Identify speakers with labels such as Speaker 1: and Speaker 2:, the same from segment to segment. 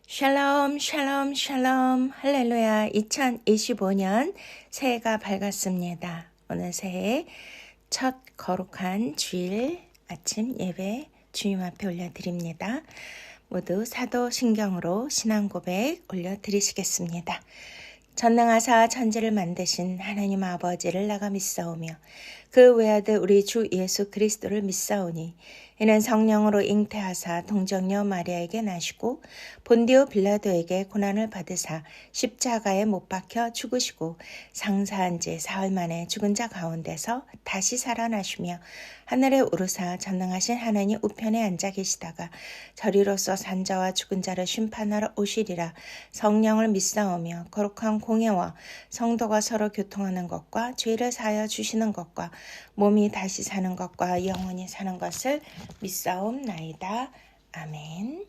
Speaker 1: 샬롬, 샬롬, 샬롬, 할렐루야. 2025년 새해가 밝았습니다. 오늘 새해 첫 거룩한 주일 아침 예배 주님 앞에 올려드립니다. 모두 사도신경으로 신앙 고백 올려드리시겠습니다. 전능하사 천지를 만드신 하나님 아버지를 나가 믿사오며 그 외아들 우리 주 예수 그리스도를 믿사오니 이는 성령으로 잉태하사 동정녀 마리아에게 나시고 본디오 빌라도에게 고난을 받으사 십자가에 못 박혀 죽으시고 상사한 지 사흘 만에 죽은 자 가운데서 다시 살아나시며 하늘에 오르사 전능하신 하나님 우편에 앉아 계시다가 저리로서 산 자와 죽은 자를 심판하러 오시리라. 성령을 믿사오며 거룩한 공예와 성도가 서로 교통하는 것과 죄를 사하여 주시는 것과 몸이 다시 사는 것과 영원히 사는 것을 믿사옵나이다. 아멘.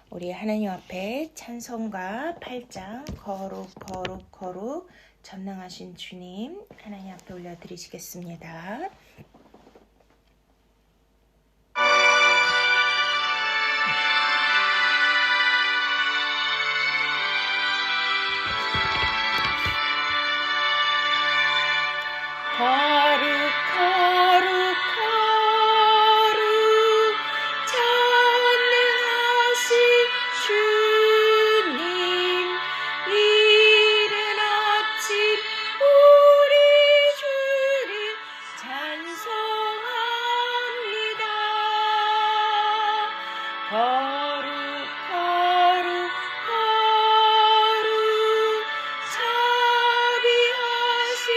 Speaker 1: 우리 하나님 앞에 찬송가 8장 거룩 거룩 거룩 전능하신 주님 하나님 앞에 올려드리시겠습니다. 거룩 거룩 거룩 전능하신 주님 이른 아침 우리 주를 찬송합니다. 거룩 거룩 거룩 자비하신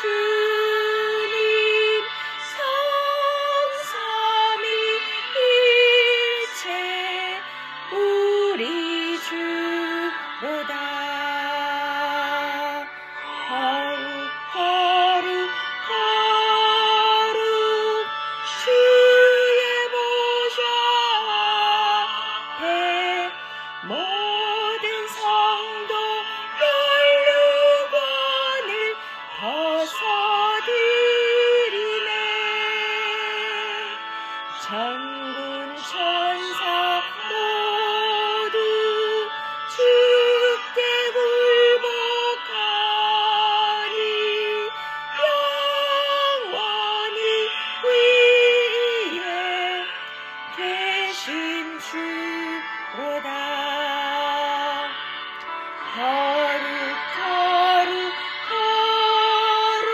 Speaker 1: 주님 성삼위일체 우리 주로다. 거룩 거룩 거룩 주의 보좌 앞에 모든 성도 혈루관을 벗어드리네. 천군 천사 모두 주께 굴복하니 영원히 위에 계신 주로다. 거룩 거룩 거룩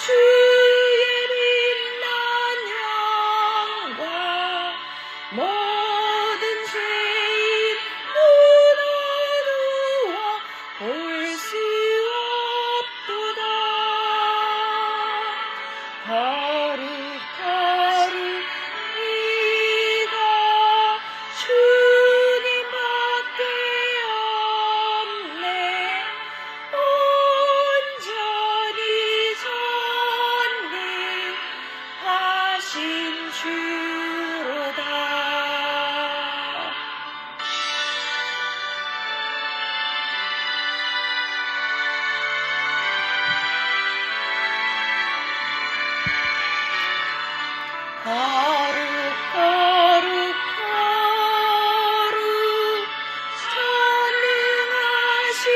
Speaker 1: 주의 빛난 영광 모든 죄인 눈 어두워 볼 수 없도다. 거룩 거룩 네가 주님밖에 없네. 온전히 전능하신 주로다. 거룩 거룩 거룩 전능하신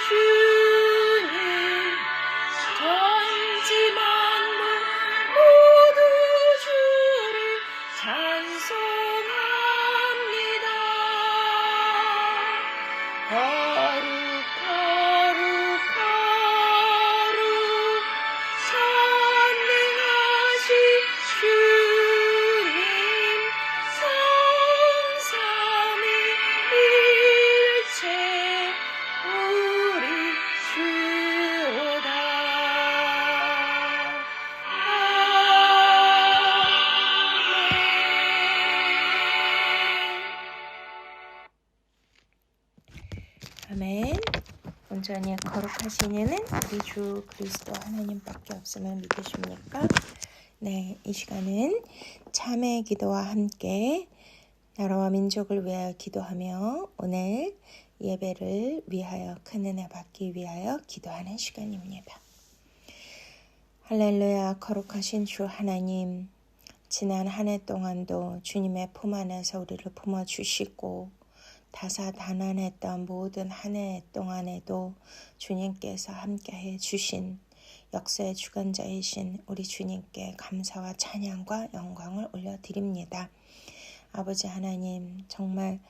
Speaker 1: 주님 전지 만물 모두 주를 찬송합니다. 거룩 거룩 거룩 전능하신 주님 성삼위일체 우리 주로다. 아멘. 온전히 거룩하신 이는 우리 주 그리스도 하나님밖에 없음을 믿으십니까? 네, 이 시간은 참회 기도와 함께 나라와 민족을 위하여 기도하며 오늘 예배를 위하여 큰 은혜 받기 위하여 기도하는 시간입니다. 할렐루야. 거룩하신 주 하나님, 지난 한 해 동안도 주님의 품 안에서 우리를 품어주시고 다사다난했던 모든 한 해 동안에도 주님께서 함께해 주신 역사의 주관자이신 우리 주님께 감사와 찬양과 영광을 올려드립니다. 아버지 하나님, 정말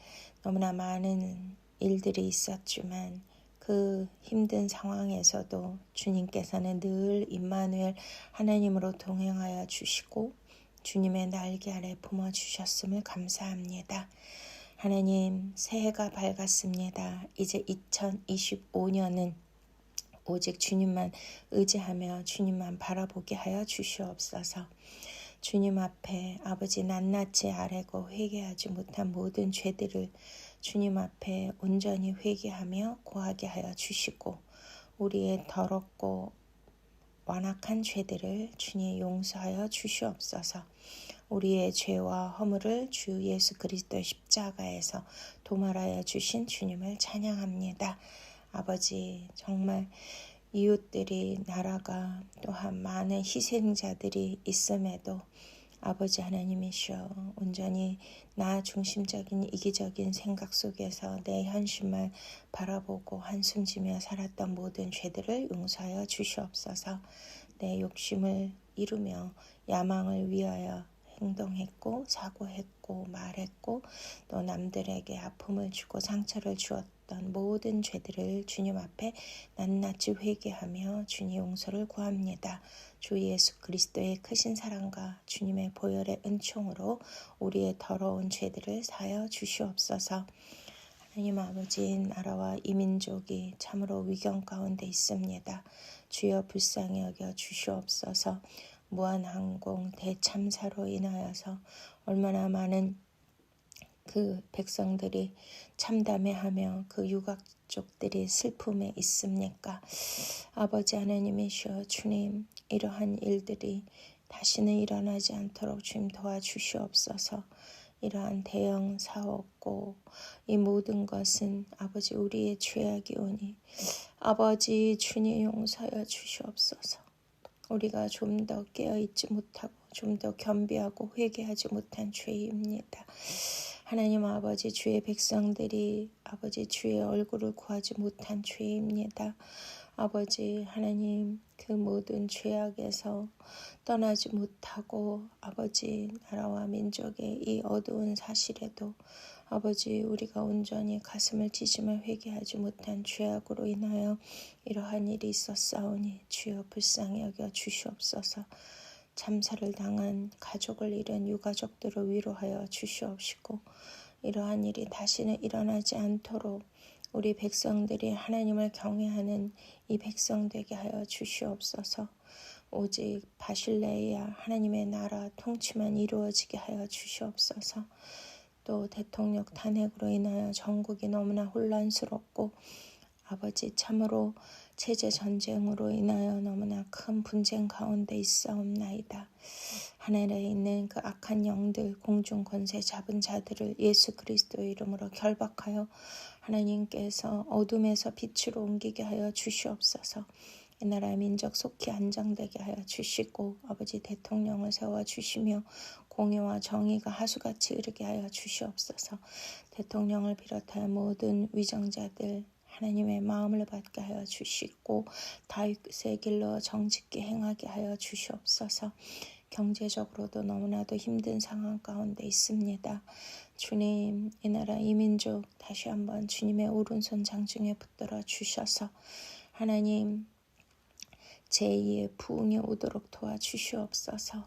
Speaker 1: 너무나 많은 일들이 있었지만 그 힘든 상황에서도 주님께서는 늘 임마누엘 하나님으로 동행하여 주시고 주님의 날개 아래 품어주셨음을 감사합니다. 하나님, 새해가 밝았습니다. 이제 2025년은 오직 주님만 의지하며 주님만 바라보게 하여 주시옵소서. 주님 앞에 아버지 낱낱이 아뢰고 회개하지 못한 모든 죄들을 주님 앞에 온전히 회개하며 고하게 하여 주시고 우리의 더럽고 완악한 죄들을 주님 용서하여 주시옵소서. 우리의 죄와 허물을 주 예수 그리스도의 십자가에서 도말하여 주신 주님을 찬양합니다. 아버지, 정말 이웃들이, 나라가, 또한 많은 희생자들이 있음에도 아버지 하나님이시여, 온전히 나 중심적인 이기적인 생각 속에서 내 현실만 바라보고 한숨지며 살았던 모든 죄들을 용서하여 주시옵소서. 내 욕심을 이루며 야망을 위하여 행동했고 사고했고 말했고 또 남들에게 아픔을 주고 상처를 주었던 모든 죄들을 주님 앞에 낱낱이 회개하며 주님 용서를 구합니다. 주 예수 그리스도의 크신 사랑과 주님의 보혈의 은총으로 우리의 더러운 죄들을 사하여 주시옵소서. 하나님 아버지, 나라와 이 민족이 참으로 위경 가운데 있습니다. 주여 불쌍히 여겨 주시옵소서. 무한항공 대참사로 인하여서 얼마나 많은 그 백성들이 참담해하며 그 유가족들이 슬픔에 있습니까? 아버지 하나님이시여, 주님, 이러한 일들이 다시는 일어나지 않도록 주님 도와주시옵소서. 이러한 대형 사업고 이 모든 것은 아버지 우리의 죄악이 오니 아버지 주님 용서하여 주시옵소서. 우리가 좀 더 깨어있지 못하고 좀 더 겸비하고 회개하지 못한 죄입니다. 하나님 아버지, 주의 백성들이 아버지 주의 얼굴을 구하지 못한 죄입니다. 아버지 하나님, 그 모든 죄악에서 떠나지 못하고 아버지 나라와 민족의 이 어두운 사실에도 아버지 우리가 온전히 가슴을 찢으며 회개하지 못한 죄악으로 인하여 이러한 일이 있었사오니 주여 불쌍히 여겨 주시옵소서. 참사를 당한 가족을 잃은 유가족들을 위로하여 주시옵시고 이러한 일이 다시는 일어나지 않도록 우리 백성들이 하나님을 경외하는 이 백성 되게 하여 주시옵소서. 오직 바실레이아 하나님의 나라 통치만 이루어지게 하여 주시옵소서. 또 대통령 탄핵으로 인하여 전국이 너무나 혼란스럽고 아버지 참으로 체제 전쟁으로 인하여 너무나 큰 분쟁 가운데 있사옵나이다. 하늘에 있는 그 악한 영들, 공중 권세 잡은 자들을 예수 그리스도의 이름으로 결박하여 하나님께서 어둠에서 빛으로 옮기게 하여 주시옵소서. 이 나라의 민족 속히 안정되게 하여 주시고 아버지 대통령을 세워주시며 공의와 정의가 하수같이 흐르게 하여 주시옵소서. 대통령을 비롯하여 모든 위정자들 하나님의 마음을 받게 하여 주시고 다윗의 길로 정직히 행하게 하여 주시옵소서. 경제적으로도 너무나도 힘든 상황 가운데 있습니다. 주님, 이 나라 이 민족 다시 한번 주님의 오른손 장중에 붙들어 주셔서 하나님 제2의 부흥이 오도록 도와주시옵소서.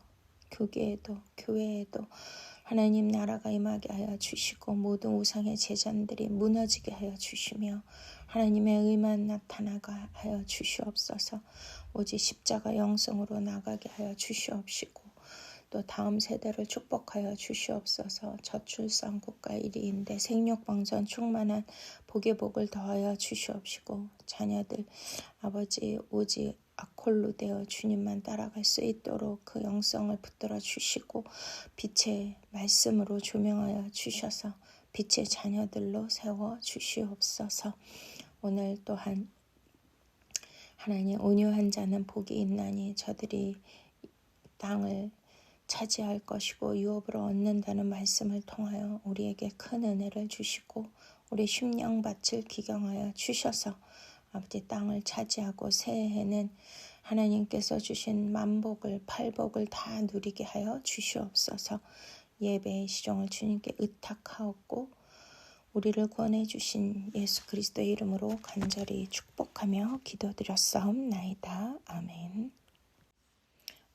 Speaker 1: 교계에도 교회에도 하나님 나라가 임하게 하여 주시고 모든 우상의 제잔들이 무너지게 하여 주시며 하나님의 의만 나타나게 하여 주시옵소서. 오직 십자가 영성으로 나가게 하여 주시옵시고 또 다음 세대를 축복하여 주시옵소서. 저출산 국가 1위인데 생육방전 충만한 복의 복을 더하여 주시옵시고 자녀들 아버지 오직 아콜로 되어 주님만 따라갈 수 있도록 그 영성을 붙들어 주시고 빛의 말씀으로 조명하여 주셔서 빛의 자녀들로 세워 주시옵소서. 오늘 또한 하나님 온유한 자는 복이 있나니 저들이 땅을 차지할 것이고 유업으로 얻는다는 말씀을 통하여 우리에게 큰 은혜를 주시고 우리 심령밭을 기경하여 주셔서 아버지 땅을 차지하고 새해에는 하나님께서 주신 만복을 팔복을 다 누리게 하여 주시옵소서. 예배의 시종을 주님께 의탁하옵고 우리를 구원해 주신 예수 그리스도의 이름으로 간절히 축복하며 기도드렸사옵나이다. 아멘.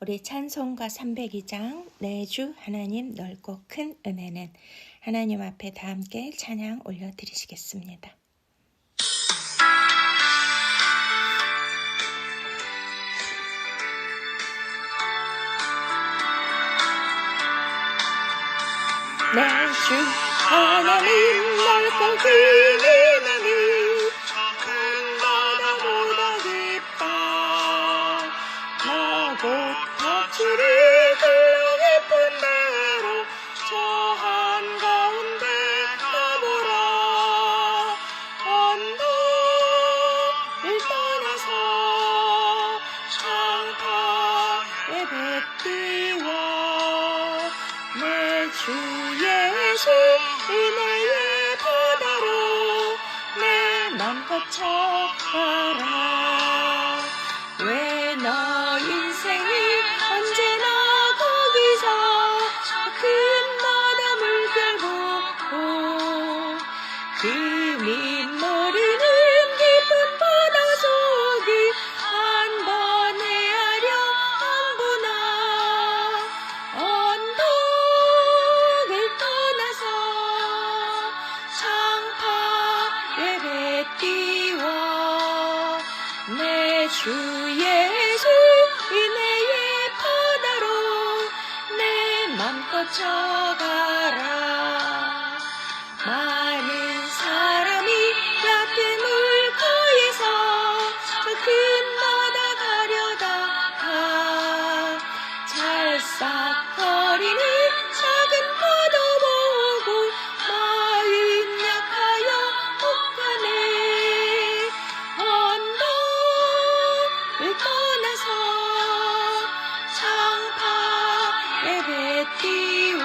Speaker 1: 우리 찬송가 302장 내 주 하나님 넓고 큰 은혜는 하나님 앞에 다 함께 찬양 올려드리시겠습니다. 내 주 하나님 넓고 큰 은혜는 큰 바다보다 깊다. 나 곧 덕주를 흘러 깊은 대로 저 한가운데 가보라. 언덕을 떠나서 창파의 뱃띠와 내 주 예수 은혜의 바다로 내 맘껏 쳐가라. 왜 너 인생이 언제나 거기서 큰 바람을 끌고 그 밑모르는 깊은 바다 속이 한 번 헤아려 안보나. 언덕을 떠나서 창파의 뱃띠와 내 주 예수 은혜의 바다로 내 맘껏 쳐가라. 많은 사람이 얕은 물가에서 저 큰 바다 가려다가 찰싹거리는 작은 파도 보고 마음 약하여 혹하네. 언덕을 떠나서 창파의 뱃띠와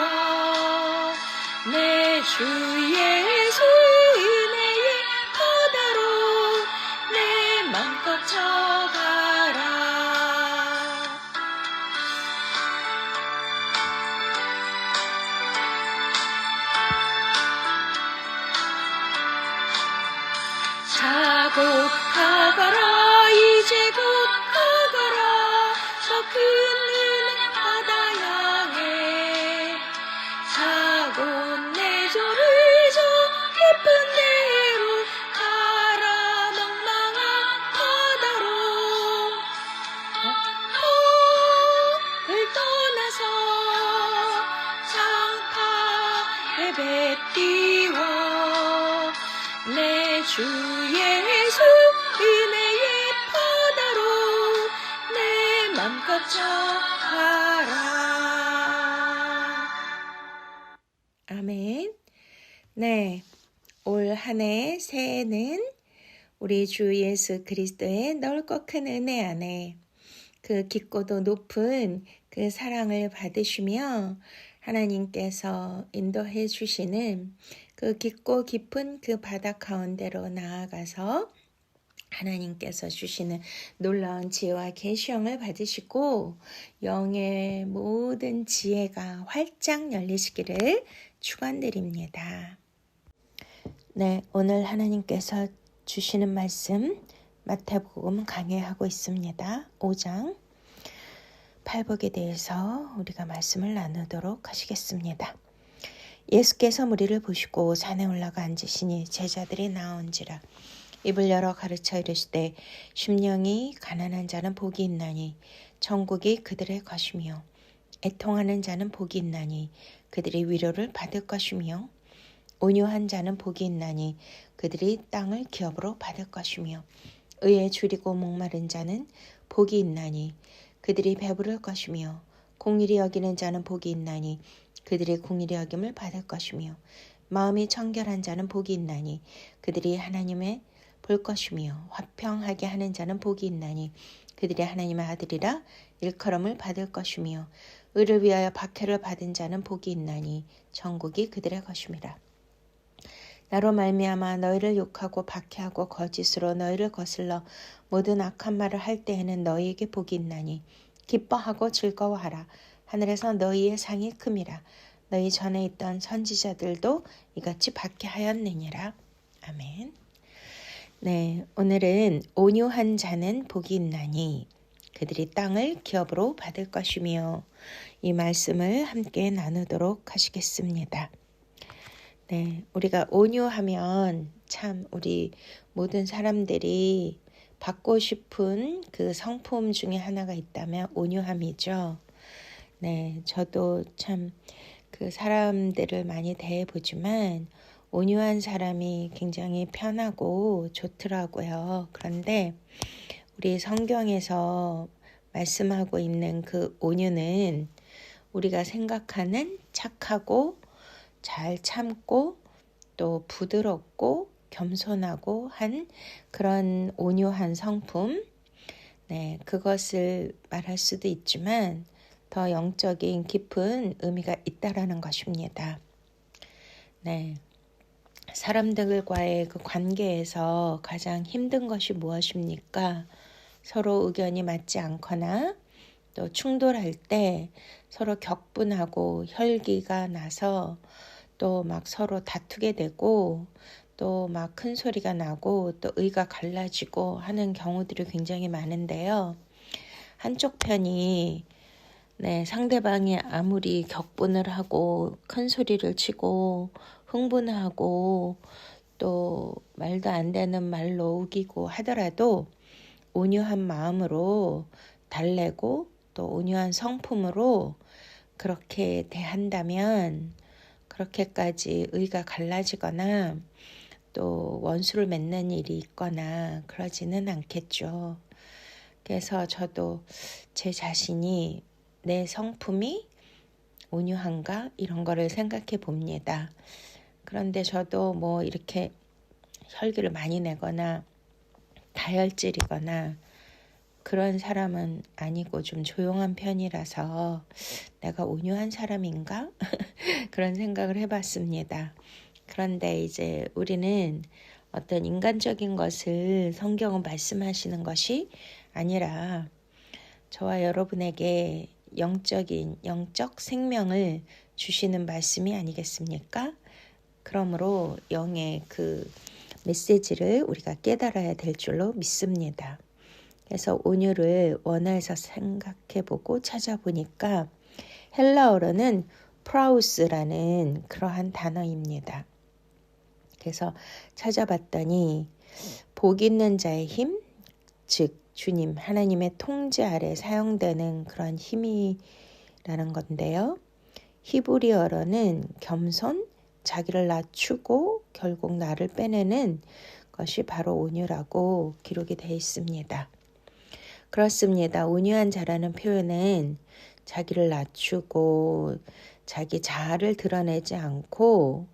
Speaker 1: 내 주 예수 은혜의 바다로 내 맘껏 쳐가라. 자곡하거라 이제 곧 가거라. 저 큰 은혜 바다 향해 자고 내 조를 저 깊은 데로 가라. 멍망한 바다로 을 떠나서 창파의 뱃띠와 내 주 예수 은혜의 바다로 내 맘껏 쳐가라. 아멘. 네, 올 한 해 새해는 우리 주 예수 그리스도의 넓고 큰 은혜 안에 그 깊고도 높은 그 사랑을 받으시며 하나님께서 인도해 주시는 그 깊고 깊은 그 바다 가운데로 나아가서 하나님께서 주시는 놀라운 지혜와 계시형을 받으시고 영의 모든 지혜가 활짝 열리시기를 축원드립니다. 네, 오늘 하나님께서 주시는 말씀 마태복음 강해하고 있습니다. 5장 팔복에 대해서 우리가 말씀을 나누도록 하시겠습니다. 예수께서 무리를 보시고 산에 올라가 앉으시니 제자들이 나온지라. 입을 열어 가르쳐 이르시되 심령이 가난한 자는 복이 있나니 천국이 그들의 것이며 애통하는 자는 복이 있나니 그들이 위로를 받을 것이며 온유한 자는 복이 있나니 그들이 땅을 기업으로 받을 것이며 의에 줄이고 목마른 자는 복이 있나니 그들이 배부를 것이며 공의를 여기는 자는 복이 있나니 그들이 공의를 여김을 받을 것이며 마음이 청결한 자는 복이 있나니 그들이 하나님의 볼 것이며 화평하게 하는 자는 복이 있나니 그들이 하나님의 아들이라 일컬음을 받을 것이며 의를 위하여 박해를 받은 자는 복이 있나니 천국이 그들의 것임이라. 나로 말미암아 너희를 욕하고 박해하고 거짓으로 너희를 거슬러 모든 악한 말을 할 때에는 너희에게 복이 있나니 기뻐하고 즐거워하라. 하늘에서 너희의 상이 큼이라. 너희 전에 있던 선지자들도 이같이 박해하였느니라. 아멘. 네, 오늘은 온유한 자는 복이 있나니 그들이 땅을 기업으로 받을 것이며, 이 말씀을 함께 나누도록 하시겠습니다. 네, 우리가 온유하면 참 우리 모든 사람들이 받고 싶은 그 성품 중에 하나가 있다면 온유함이죠. 네, 저도 참 그 사람들을 많이 대해보지만 온유한 사람이 굉장히 편하고 좋더라고요. 그런데 우리 성경에서 말씀하고 있는 그 온유는 우리가 생각하는 착하고 잘 참고 또 부드럽고 겸손하고 한 그런 온유한 성품, 네, 그것을 말할 수도 있지만 더 영적인 깊은 의미가 있다라는 것입니다. 네, 사람들과의 그 관계에서 가장 힘든 것이 무엇입니까? 서로 의견이 맞지 않거나 또 충돌할 때 서로 격분하고 혈기가 나서 또 막 서로 다투게 되고 또 막 큰 소리가 나고 또 의가 갈라지고 하는 경우들이 굉장히 많은데요. 한쪽 편이 상대방이 아무리 격분을 하고 큰 소리를 치고 흥분하고 또 말도 안 되는 말로 우기고 하더라도 온유한 마음으로 달래고 또 온유한 성품으로 그렇게 대한다면 그렇게까지 의가 갈라지거나 또 원수를 맺는 일이 있거나 그러지는 않겠죠. 그래서 저도 제 자신이 내 성품이 온유한가 이런 거를 생각해 봅니다. 그런데 저도 뭐 이렇게 혈기를 많이 내거나 다혈질이거나 그런 사람은 아니고 좀 조용한 편이라서 내가 온유한 사람인가? 그런 생각을 해봤습니다. 그런데 이제 우리는 어떤 인간적인 것을 성경은 말씀하시는 것이 아니라 저와 여러분에게 영적 생명을 주시는 말씀이 아니겠습니까? 그러므로 영의 그 메시지를 우리가 깨달아야 될 줄로 믿습니다. 그래서 온유를 원어에서 생각해보고 찾아보니까 헬라어로는 프라우스라는 그러한 단어입니다. 그래서 찾아봤더니 복 있는 자의 힘, 즉 주님 하나님의 통제 아래 사용되는 그런 힘이라는 건데요. 히브리어로는 겸손, 자기를 낮추고 결국 나를 빼내는 것이 바로 온유라고 기록이 되어 있습니다. 그렇습니다. 온유한 자라는 표현은 자기를 낮추고 자기 자아를 드러내지 않고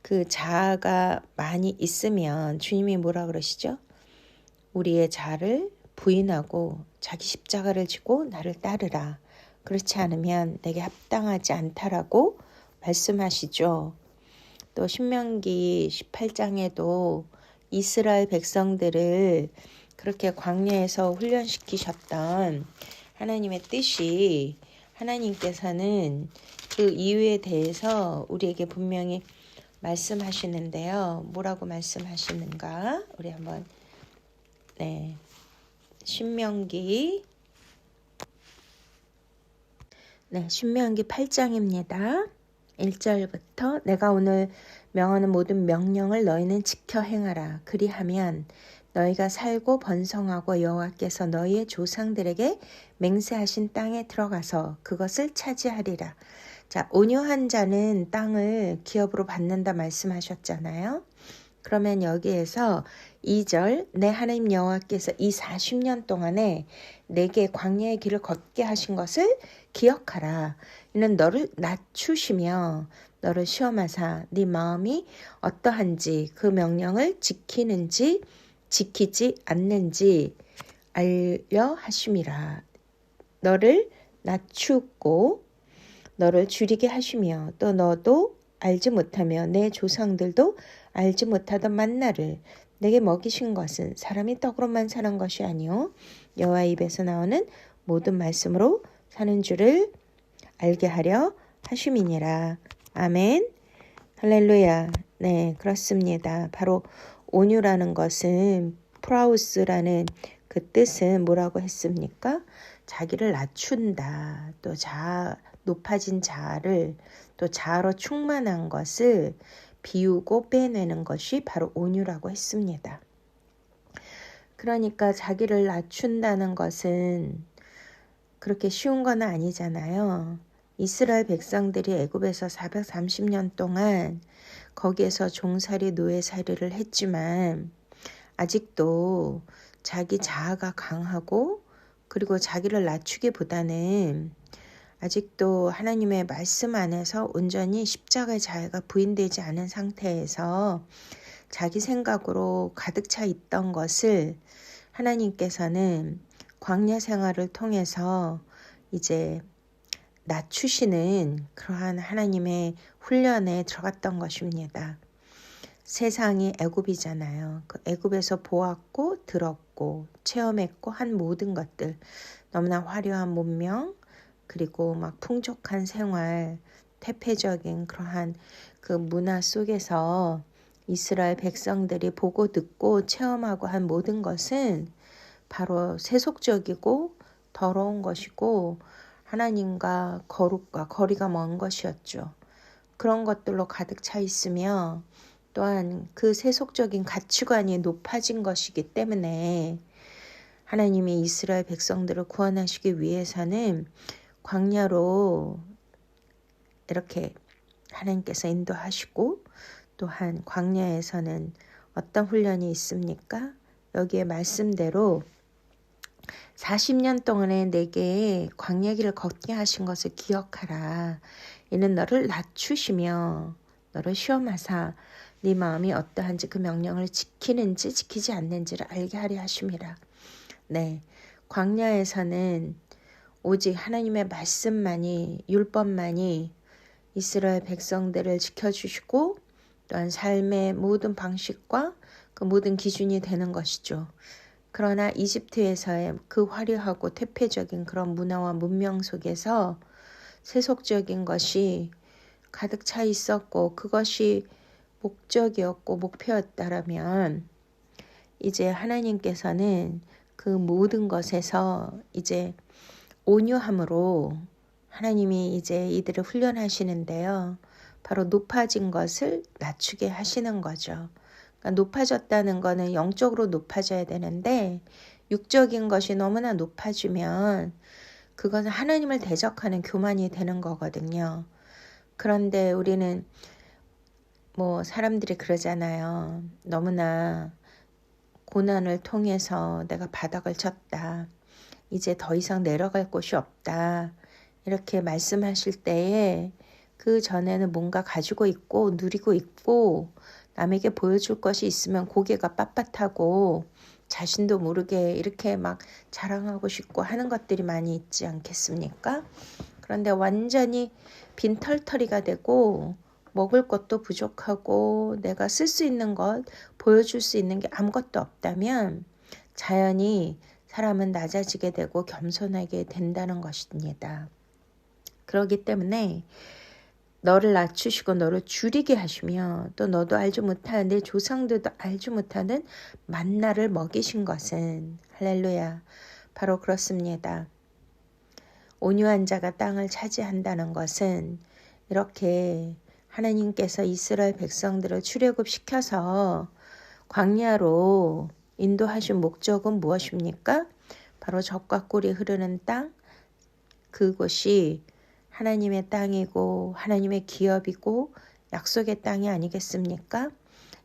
Speaker 1: 그 자아가 많이 있으면 주님이 뭐라 그러시죠? 우리의 자아를 부인하고 자기 십자가를 지고 나를 따르라. 그렇지 않으면 내게 합당하지 않다라고 말씀하시죠. 또 신명기 18장에도 이스라엘 백성들을 그렇게 광야에서 훈련시키셨던 하나님의 뜻이 하나님께서는 그 이유에 대해서 우리에게 분명히 말씀하시는데요. 뭐라고 말씀하시는가? 우리 한번 신명기 8장입니다. 1절부터 내가 오늘 명하는 모든 명령을 너희는 지켜 행하라. 그리하면 너희가 살고 번성하고 여호와께서 너희의 조상들에게 맹세하신 땅에 들어가서 그것을 차지하리라. 자, 온유한 자는 땅을 기업으로 받는다 말씀하셨잖아요. 그러면 여기에서 2절 내 하나님 여호와께서 이 40년 동안에 내게 광야의 길을 걷게 하신 것을 기억하라. 이는 너를 낮추시며 너를 시험하사 네 마음이 어떠한지 그 명령을 지키는지 지키지 않는지 알려 하심이라. 너를 낮추고 너를 줄이게 하시며 또 너도 알지 못하며 내 조상들도 알지 못하던 만나를 내게 먹이신 것은 사람이 떡으로만 사는 것이 아니요 여호와 입에서 나오는 모든 말씀으로 사는 줄을 알게 하려 하심이니라. 아멘. 할렐루야. 네, 그렇습니다. 바로 온유라는 것은 프라우스라는 그 뜻은 뭐라고 했습니까? 자기를 낮춘다. 또 높아진 자아를 또 자아로 충만한 것을 비우고 빼내는 것이 바로 온유라고 했습니다. 그러니까 자기를 낮춘다는 것은 그렇게 쉬운 건 아니잖아요. 이스라엘 백성들이 애굽에서 430년 동안 거기에서 종살이 노예살이를 했지만 아직도 자기 자아가 강하고 그리고 자기를 낮추기보다는 아직도 하나님의 말씀 안에서 온전히 십자가의 자아가 부인되지 않은 상태에서 자기 생각으로 가득 차 있던 것을 하나님께서는 광야 생활을 통해서 이제 낮추시는 그러한 하나님의 훈련에 들어갔던 것입니다. 세상이 애굽이잖아요. 그 애굽에서 보았고 들었고 체험했고 한 모든 것들, 너무나 화려한 문명 그리고 막 풍족한 생활, 태폐적인 그러한 그 문화 속에서 이스라엘 백성들이 보고 듣고 체험하고 한 모든 것은 바로 세속적이고 더러운 것이고 하나님과 거룩과 거리가 먼 것이었죠. 그런 것들로 가득 차 있으며 또한 그 세속적인 가치관이 높아진 것이기 때문에 하나님이 이스라엘 백성들을 구원하시기 위해서는 광야로 이렇게 하나님께서 인도하시고 또한 광야에서는 어떤 훈련이 있습니까? 여기에 말씀대로 40년 동안에 내게 광야길을 걷게 하신 것을 기억하라. 이는 너를 낮추시며 너를 시험하사 네 마음이 어떠한지 그 명령을 지키는지 지키지 않는지를 알게 하려 하심이라. 네, 광야에서는 오직 하나님의 말씀만이 율법만이 이스라엘 백성들을 지켜주시고 또한 삶의 모든 방식과 그 모든 기준이 되는 것이죠. 그러나 이집트에서의 그 화려하고 태폐적인 그런 문화와 문명 속에서 세속적인 것이 가득 차 있었고 그것이 목적이었고 목표였다라면 이제 하나님께서는 그 모든 것에서 이제 온유함으로 하나님이 이제 이들을 훈련하시는데요. 바로 높아진 것을 낮추게 하시는 거죠. 그러니까 높아졌다는 거는 영적으로 높아져야 되는데 육적인 것이 너무나 높아지면 그것은 하나님을 대적하는 교만이 되는 거거든요. 그런데 우리는 뭐 사람들이 그러잖아요. 너무나 고난을 통해서 내가 바닥을 쳤다. 이제 더 이상 내려갈 곳이 없다. 이렇게 말씀하실 때에 그 전에는 뭔가 가지고 있고 누리고 있고 남에게 보여줄 것이 있으면 고개가 빳빳하고 자신도 모르게 이렇게 막 자랑하고 싶고 하는 것들이 많이 있지 않겠습니까? 그런데 완전히 빈털터리가 되고 먹을 것도 부족하고 내가 쓸 수 있는 것, 보여줄 수 있는 게 아무것도 없다면 자연히 사람은 낮아지게 되고 겸손하게 된다는 것입니다. 그렇기 때문에 너를 낮추시고 너를 줄이게 하시며 또 너도 알지 못하는 내 조상들도 알지 못하는 만나를 먹이신 것은 할렐루야 바로 그렇습니다. 온유한 자가 땅을 차지한다는 것은 이렇게 하나님께서 이스라엘 백성들을 출애굽시켜서 광야로 인도하신 목적은 무엇입니까? 바로 젖과 꿀이 흐르는 땅, 그곳이 하나님의 땅이고 하나님의 기업이고 약속의 땅이 아니겠습니까?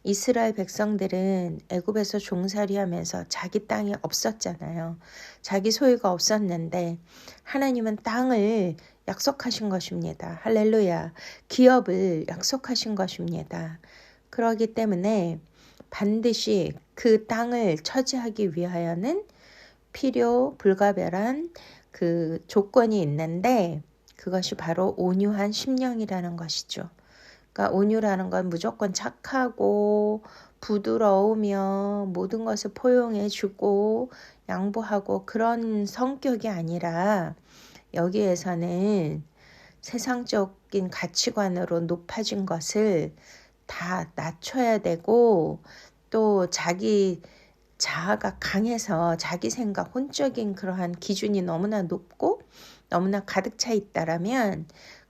Speaker 1: 이스라엘 백성들은 애굽에서 종살이하면서 자기 땅이 없었잖아요. 자기 소유가 없었는데 하나님은 땅을 약속하신 것입니다. 할렐루야. 기업을 약속하신 것입니다. 그렇기 때문에 반드시 그 땅을 차지하기 위하여는 필요 불가별한 그 조건이 있는데 그것이 바로 온유한 심령이라는 것이죠. 그러니까 온유라는 건 무조건 착하고 부드러우며 모든 것을 포용해주고 양보하고 그런 성격이 아니라 여기에서는 세상적인 가치관으로 높아진 것을 다 낮춰야 되고 또 자기 자아가 강해서 자기 생각, 혼적인 그러한 기준이 너무나 높고 너무나 가득 차 있다라면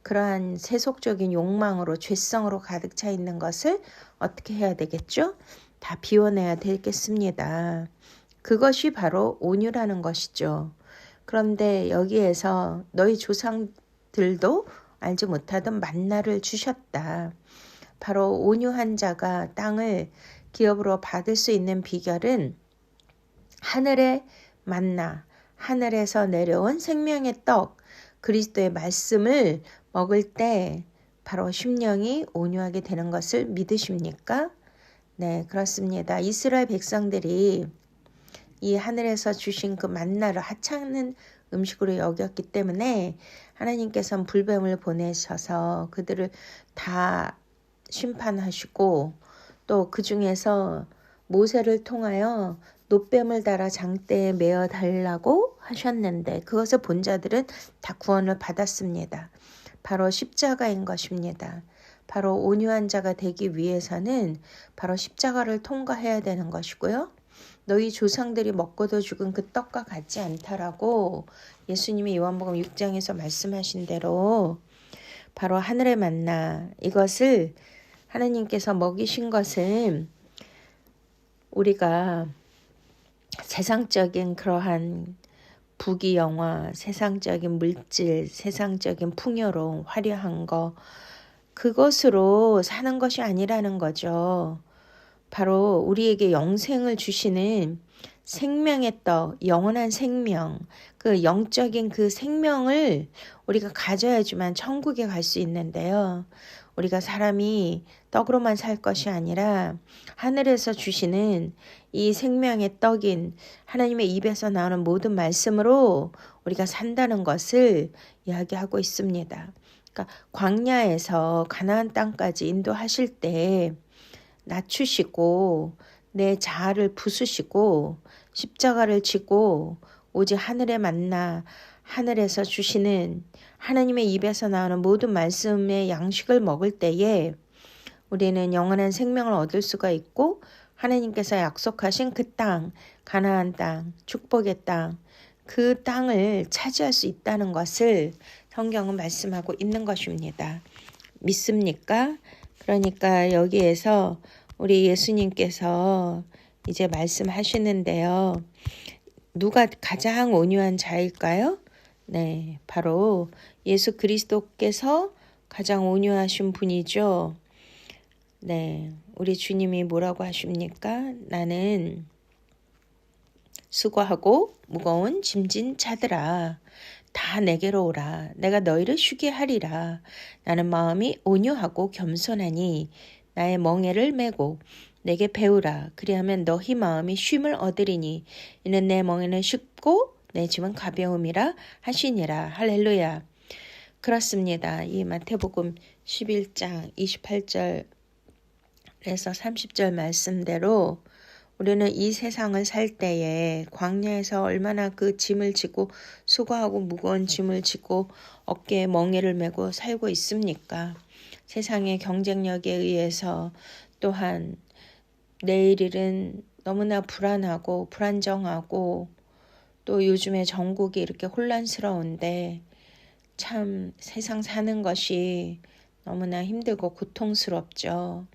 Speaker 1: 그러한 세속적인 욕망으로 죄성으로 가득 차 있는 것을 어떻게 해야 되겠죠? 다 비워내야 되겠습니다. 그것이 바로 온유라는 것이죠. 그런데 여기에서 너희 조상들도 알지 못하던 만나를 주셨다. 바로 온유한 자가 땅을 기업으로 받을 수 있는 비결은 하늘의 만나, 하늘에서 내려온 생명의 떡, 그리스도의 말씀을 먹을 때 바로 심령이 온유하게 되는 것을 믿으십니까? 네, 그렇습니다. 이스라엘 백성들이 이 하늘에서 주신 그 만나를 하찮은 음식으로 여겼기 때문에 하나님께서는 불뱀을 보내셔서 그들을 다 심판하시고 또 그 중에서 모세를 통하여 놋뱀을 달아 장대에 메어 달라고 하셨는데 그것을 본 자들은 다 구원을 받았습니다. 바로 십자가인 것입니다. 바로 온유한 자가 되기 위해서는 바로 십자가를 통과해야 되는 것이고요. 너희 조상들이 먹고도 죽은 그 떡과 같지 않다라고 예수님이 요한복음 6장에서 말씀하신 대로 바로 하늘의 만나 이것을 하나님께서 먹이신 것은 우리가 세상적인 그러한 부귀영화, 세상적인 물질, 세상적인 풍요로움, 화려한 거 그것으로 사는 것이 아니라는 거죠. 바로 우리에게 영생을 주시는 생명의 떡, 영원한 생명, 그 영적인 그 생명을 우리가 가져야지만 천국에 갈 수 있는데요. 우리가 사람이 떡으로만 살 것이 아니라 하늘에서 주시는 이 생명의 떡인 하나님의 입에서 나오는 모든 말씀으로 우리가 산다는 것을 이야기하고 있습니다. 그러니까 광야에서 가나안 땅까지 인도하실 때 낮추시고 내 자아를 부수시고 십자가를 지고 오직 하늘의 만나 하늘에서 주시는 하나님의 입에서 나오는 모든 말씀의 양식을 먹을 때에 우리는 영원한 생명을 얻을 수가 있고 하나님께서 약속하신 그 땅, 가나안 땅, 축복의 땅, 그 땅을 차지할 수 있다는 것을 성경은 말씀하고 있는 것입니다. 믿습니까? 그러니까 여기에서 우리 예수님께서 이제 말씀하시는데요. 누가 가장 온유한 자일까요? 네, 바로 예수 그리스도께서 가장 온유하신 분이죠. 네, 우리 주님이 뭐라고 하십니까? 나는 수고하고 무거운 짐진 자들아 다 내게로 오라. 내가 너희를 쉬게 하리라. 나는 마음이 온유하고 겸손하니 나의 멍에를 메고 내게 배우라. 그리하면 너희 마음이 쉼을 얻으리니 이는 내 멍에는 쉽고 내 짐은 가벼움이라 하시니라. 할렐루야. 그렇습니다. 이 마태복음 11장 28절에서 30절 말씀대로 우리는 이 세상을 살 때에 광야에서 얼마나 그 짐을 지고 수고하고 무거운 짐을 지고 어깨에 멍에를 메고 살고 있습니까? 세상의 경쟁력에 의해서 또한 내일일은 너무나 불안하고 불안정하고 또 요즘에 전국이 이렇게 혼란스러운데 참 세상 사는 것이 너무나 힘들고 고통스럽죠.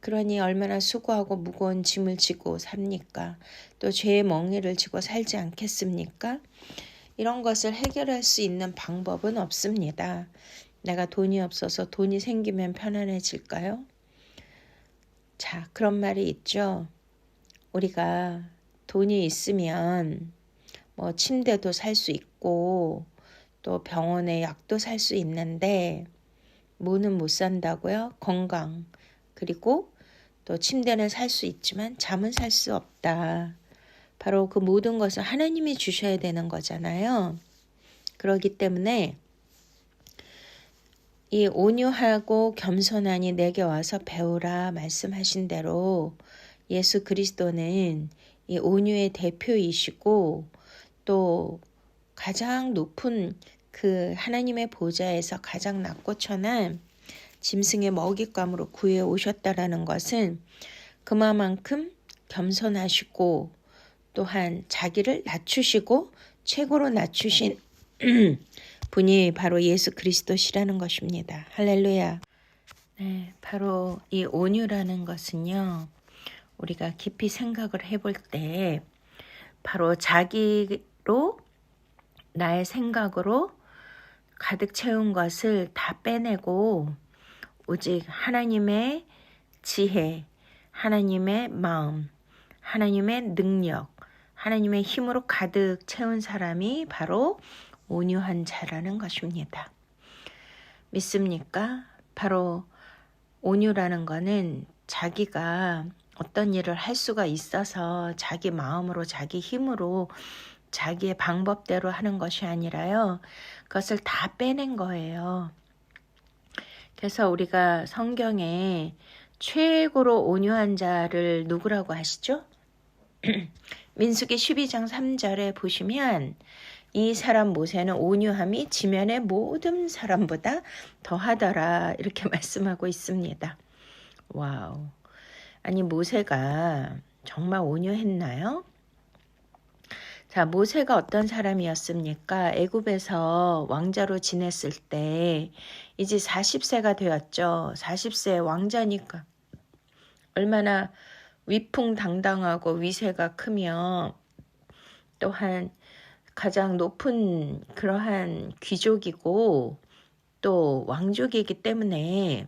Speaker 1: 그러니 얼마나 수고하고 무거운 짐을 지고 삽니까? 또 죄의 멍에를 지고 살지 않겠습니까? 이런 것을 해결할 수 있는 방법은 없습니다. 내가 돈이 없어서 돈이 생기면 편안해질까요? 자, 그런 말이 있죠. 우리가 돈이 있으면 뭐 침대도 살 수 있고 또 병원에 약도 살 수 있는데 뭐는 못 산다고요? 건강. 그리고 또 침대는 살 수 있지만 잠은 살 수 없다. 바로 그 모든 것을 하나님이 주셔야 되는 거잖아요. 그렇기 때문에 이 온유하고 겸손하니 내게 와서 배우라 말씀하신 대로 예수 그리스도는 이 온유의 대표이시고 또 가장 높은 그 하나님의 보좌에서 가장 낮고 천한 짐승의 먹잇감으로 구해 오셨다라는 것은 그만큼 겸손하시고 또한 자기를 낮추시고 최고로 낮추신 분이 바로 예수 그리스도시라는 것입니다. 할렐루야. 네, 바로 이 온유라는 것은요. 우리가 깊이 생각을 해볼 때 바로 자기로 나의 생각으로 가득 채운 것을 다 빼내고 오직 하나님의 지혜, 하나님의 마음, 하나님의 능력, 하나님의 힘으로 가득 채운 사람이 바로 온유한 자라는 것입니다. 믿습니까? 바로 온유라는 것은 자기가 어떤 일을 할 수가 있어서 자기 마음으로 자기 힘으로 자기의 방법대로 하는 것이 아니라요. 그것을 다 빼낸 거예요. 그래서 우리가 성경에 최고로 온유한 자를 누구라고 하시죠? 민수기 12장 3절에 보시면 이 사람 모세는 온유함이 지면의 모든 사람보다 더하더라 이렇게 말씀하고 있습니다. 와우. 아니 모세가 정말 온유했나요? 자, 모세가 어떤 사람이었습니까? 애굽에서 왕자로 지냈을 때 이제 40세가 되었죠. 40세 왕자니까 얼마나 위풍당당하고 위세가 크며 또한 가장 높은 그러한 귀족이고 또 왕족이기 때문에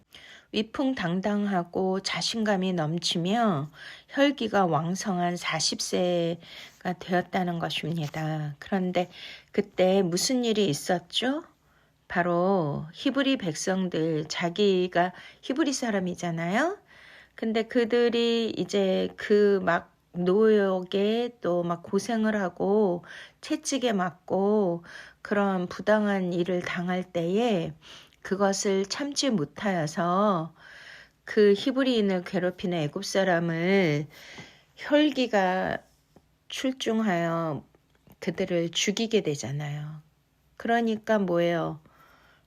Speaker 1: 위풍당당하고 자신감이 넘치며 혈기가 왕성한 40세가 되었다는 것입니다. 그런데 그때 무슨 일이 있었죠? 바로 히브리 백성들, 자기가 히브리 사람이잖아요. 근데 그들이 이제 그 막 노역에 또 막 고생을 하고 채찍에 맞고 그런 부당한 일을 당할 때에 그것을 참지 못하여서 그 히브리인을 괴롭히는 애굽 사람을 혈기가 출중하여 그들을 죽이게 되잖아요. 그러니까 뭐예요?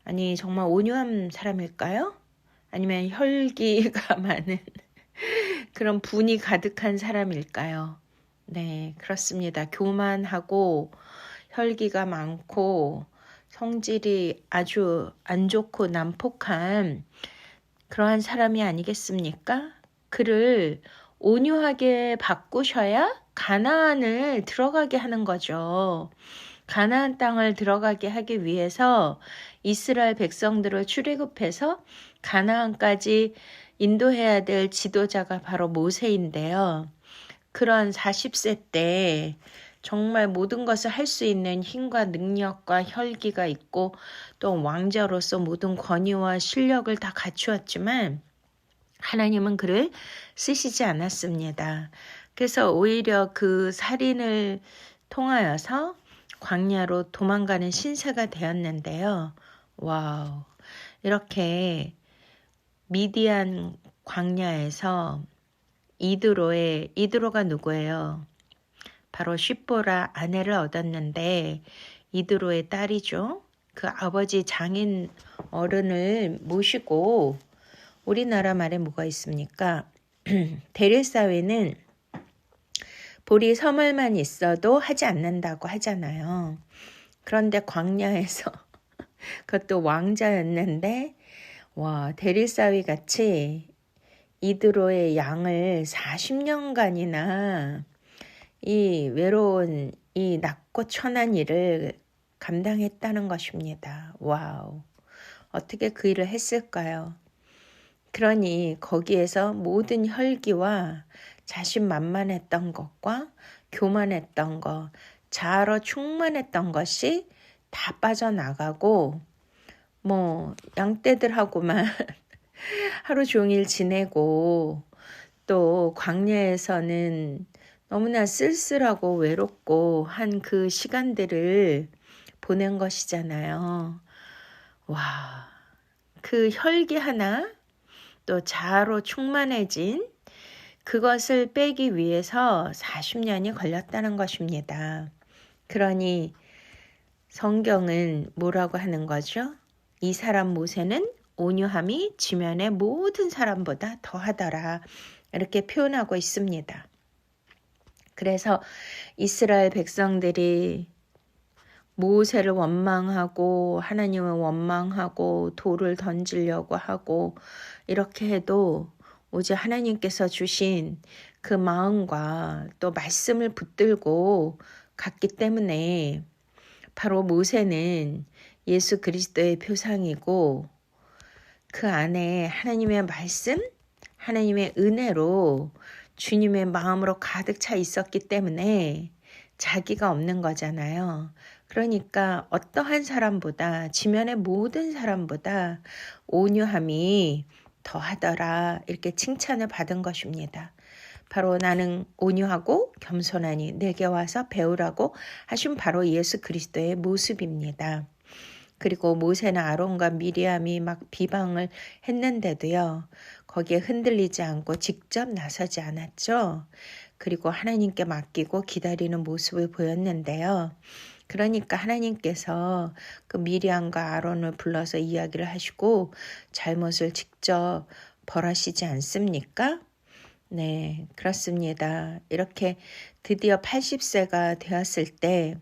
Speaker 1: 아니 정말 온유한 사람일까요? 아니면 혈기가 많은 그런 분이 가득한 사람일까요? 네, 그렇습니다. 교만하고 혈기가 많고 성질이 아주 안 좋고 난폭한 그러한 사람이 아니겠습니까? 그를 온유하게 바꾸셔야 가나안을 들어가게 하는 거죠. 가나안 땅을 들어가게 하기 위해서 이스라엘 백성들을 출애굽해서 가나안까지 인도해야 될 지도자가 바로 모세인데요. 그런 40세 때 정말 모든 것을 할 수 있는 힘과 능력과 혈기가 있고 또 왕자로서 모든 권위와 실력을 다 갖추었지만 하나님은 그를 쓰시지 않았습니다. 그래서 오히려 그 살인을 통하여서 광야로 도망가는 신세가 되었는데요. 와우, 이렇게 미디안 광야에서 이드로가 누구예요? 바로 쉽보라 아내를 얻었는데 이드로의 딸이죠. 그 아버지 장인 어른을 모시고 우리나라 말에 뭐가 있습니까? 대릴사회는 보리 서물만 있어도 하지 않는다고 하잖아요. 그런데 광야에서 그것도 왕자였는데 와 대릴사위 같이 이드로의 양을 40년간이나 이 외로운 이 낮고 천한 일을 감당했다는 것입니다. 와우, 어떻게 그 일을 했을까요? 그러니 거기에서 모든 혈기와 자신만만했던 것과 교만했던 것, 자아로 충만했던 것이 다 빠져나가고 뭐 양떼들하고만 하루 종일 지내고 또 광야에서는 너무나 쓸쓸하고 외롭고 한 그 시간들을 보낸 것이잖아요. 와, 그 혈기 하나 또 자아로 충만해진 그것을 빼기 위해서 40년이 걸렸다는 것입니다. 그러니 성경은 뭐라고 하는 거죠? 이 사람 모세는 온유함이 지면의 모든 사람보다 더하더라. 이렇게 표현하고 있습니다. 그래서 이스라엘 백성들이 모세를 원망하고 하나님을 원망하고 돌을 던지려고 하고 이렇게 해도 오직 하나님께서 주신 그 마음과 또 말씀을 붙들고 갔기 때문에 바로 모세는 예수 그리스도의 표상이고 그 안에 하나님의 말씀, 하나님의 은혜로 주님의 마음으로 가득 차 있었기 때문에 자기가 없는 거잖아요. 그러니까 어떠한 사람보다 지면의 모든 사람보다 온유함이 더하더라 이렇게 칭찬을 받은 것입니다. 바로 나는 온유하고 겸손하니 내게 와서 배우라고 하신 바로 예수 그리스도의 모습입니다. 그리고 모세나 아론과 미리암이 막 비방을 했는데도요. 거기에 흔들리지 않고 직접 나서지 않았죠. 그리고 하나님께 맡기고 기다리는 모습을 보였는데요. 그러니까 하나님께서 그 미리암과 아론을 불러서 이야기를 하시고 잘못을 직접 벌하시지 않습니까? 네, 그렇습니다. 이렇게 드디어 80세가 되었을 때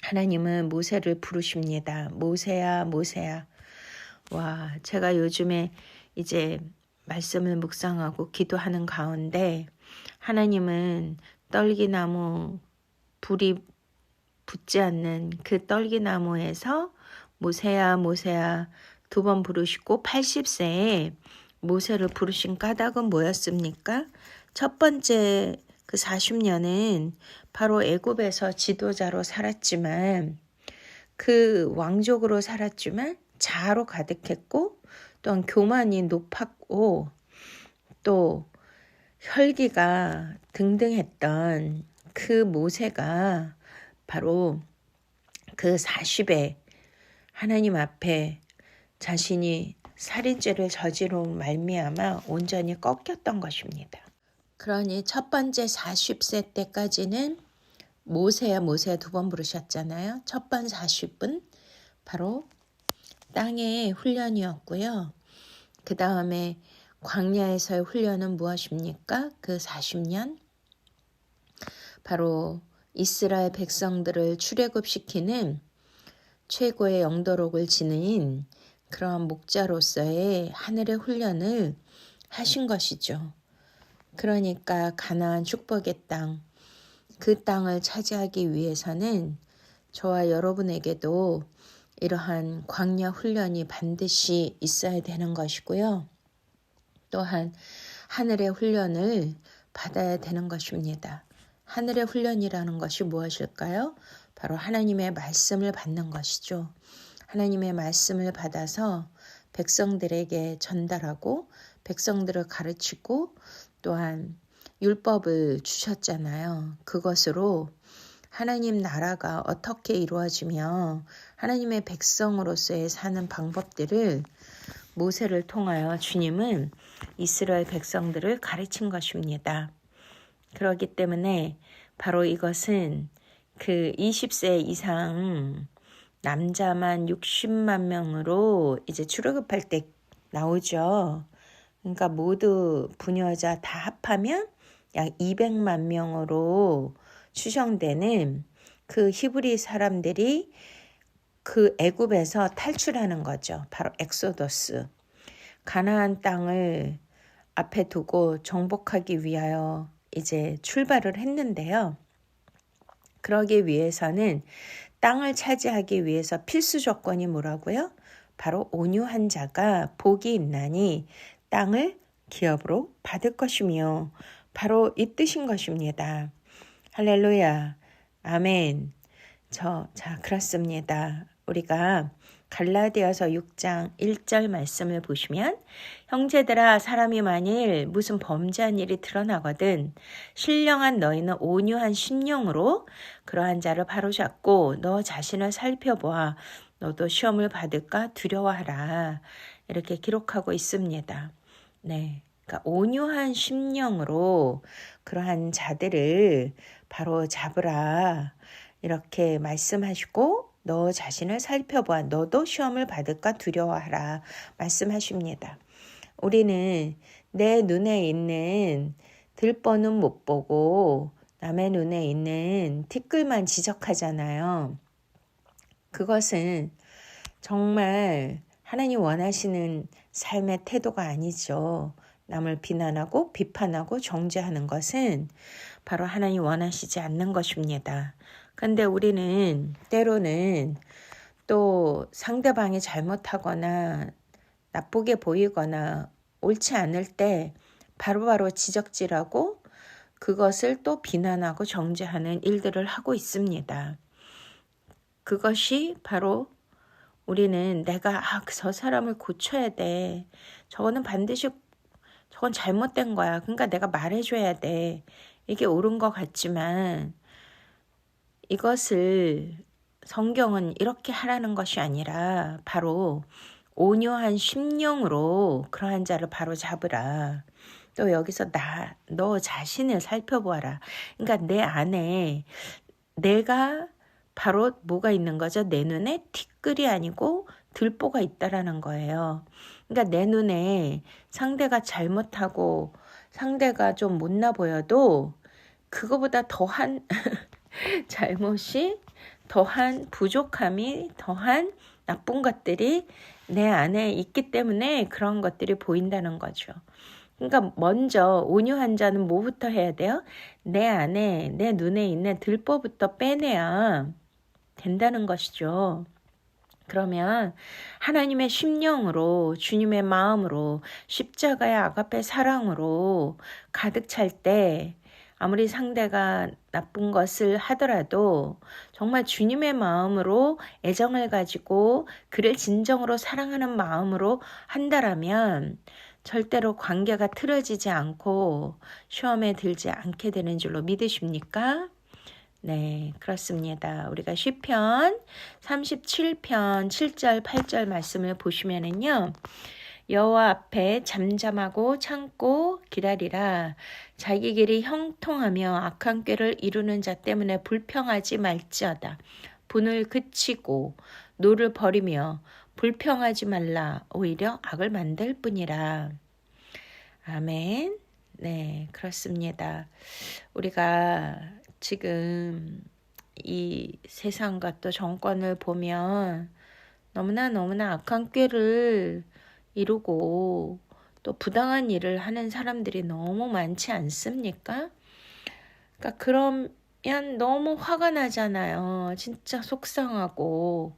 Speaker 1: 하나님은 모세를 부르십니다. 모세야, 모세야. 와, 제가 요즘에 이제 말씀을 묵상하고 기도하는 가운데 하나님은 떨기나무 불이 붙지 않는 그 떨기나무에서 모세야, 모세야 2번 부르시고 80세에 모세를 부르신 까닭은 뭐였습니까? 첫 번째 그 40년은 바로 애굽에서 지도자로 살았지만 그 왕족으로 살았지만 자아로 가득했고 또한 교만이 높았고 또 혈기가 등등했던 그 모세가 바로 그 40에 하나님 앞에 자신이 살인죄를 저지른 말미암아 온전히 꺾였던 것입니다. 그러니 첫 번째 40세 때까지는 모세야 모세야 2번 부르셨잖아요. 첫 번 40은 바로 땅의 훈련이었고요. 그 다음에 광야에서의 훈련은 무엇입니까? 그 40년 바로 이스라엘 백성들을 출애굽시키는 최고의 영도록을 지닌 그러한 목자로서의 하늘의 훈련을 하신 것이죠. 그러니까 가나안 축복의 땅, 그 땅을 차지하기 위해서는 저와 여러분에게도 이러한 광야 훈련이 반드시 있어야 되는 것이고요. 또한 하늘의 훈련을 받아야 되는 것입니다. 하늘의 훈련이라는 것이 무엇일까요? 바로 하나님의 말씀을 받는 것이죠. 하나님의 말씀을 받아서 백성들에게 전달하고 백성들을 가르치고 또한 율법을 주셨잖아요. 그것으로 하나님 나라가 어떻게 이루어지며 하나님의 백성으로서의 사는 방법들을 모세를 통하여 주님은 이스라엘 백성들을 가르친 것입니다. 그렇기 때문에 바로 이것은 그 20세 이상 남자만 60만 명으로 이제 출애굽할 때 나오죠. 그러니까 모두 부녀자 다 합하면 약 200만 명으로 추정되는 그 히브리 사람들이 그 애굽에서 탈출하는 거죠. 바로 엑소더스. 가나안 땅을 앞에 두고 정복하기 위하여 이제 출발을 했는데요. 그러기 위해서는 땅을 차지하기 위해서 필수 조건이 뭐라고요? 바로 온유한 자가 복이 있나니 땅을 기업으로 받을 것이며 바로 이 뜻인 것입니다. 할렐루야. 아멘. 자, 그렇습니다. 우리가 갈라디아서 6장 1절 말씀을 보시면 형제들아 사람이 만일 무슨 범죄한 일이 드러나거든 신령한 너희는 온유한 심령으로 그러한 자를 바로잡고 너 자신을 살펴보아 너도 시험을 받을까 두려워하라. 이렇게 기록하고 있습니다. 네. 그러니까 온유한 심령으로 그러한 자들을 바로 잡으라. 이렇게 말씀하시고 너 자신을 살펴보아 너도 시험을 받을까 두려워하라 말씀하십니다. 우리는 내 눈에 있는 들보는 못 보고 남의 눈에 있는 티끌만 지적하잖아요. 그것은 정말 하나님 원하시는 삶의 태도가 아니죠. 남을 비난하고 비판하고 정죄하는 것은 바로 하나님 원하시지 않는 것입니다. 근데 우리는 때로는 또 상대방이 잘못하거나 나쁘게 보이거나 옳지 않을 때 바로바로 지적질하고 그것을 또 비난하고 정죄하는 일들을 하고 있습니다. 그것이 바로 우리는 내가 저 사람을 고쳐야 돼. 저거는 반드시 저건 잘못된 거야. 그러니까 내가 말해줘야 돼. 이게 옳은 것 같지만 이것을 성경은 이렇게 하라는 것이 아니라 바로 온유한 심령으로 그러한 자를 바로 잡으라. 또 여기서 너 자신을 살펴보아라. 그러니까 내 안에 내가 바로 뭐가 있는 거죠? 내 눈에 티끌이 아니고 들보가 있다라는 거예요. 그러니까 내 눈에 상대가 잘못하고 상대가 좀 못나 보여도 그거보다 더한 잘못이 더한 부족함이 더한 나쁜 것들이 내 안에 있기 때문에 그런 것들이 보인다는 거죠. 그러니까 먼저 온유한 자는 뭐부터 해야 돼요? 내 안에 내 눈에 있는 들보부터 빼내야 된다는 것이죠. 그러면 하나님의 심령으로 주님의 마음으로 십자가의 아가페 사랑으로 가득 찰 때 아무리 상대가 나쁜 것을 하더라도 정말 주님의 마음으로 애정을 가지고 그를 진정으로 사랑하는 마음으로 한다라면 절대로 관계가 틀어지지 않고 시험에 들지 않게 되는 줄로 믿으십니까? 네, 그렇습니다. 우리가 시편 37편 7절 8절 말씀을 보시면은요. 여호와 앞에 잠잠하고 참고 기다리라. 자기 길이 형통하며 악한 꾀를 이루는 자 때문에 불평하지 말지어다. 분을 그치고 노를 버리며 불평하지 말라. 오히려 악을 만들 뿐이라. 아멘. 네, 그렇습니다. 우리가 지금 이 세상과 또 정권을 보면 너무나 악한 꾀를 이루고 또 부당한 일을 하는 사람들이 너무 많지 않습니까? 그러니까 그러면 너무 화가 나잖아요. 진짜 속상하고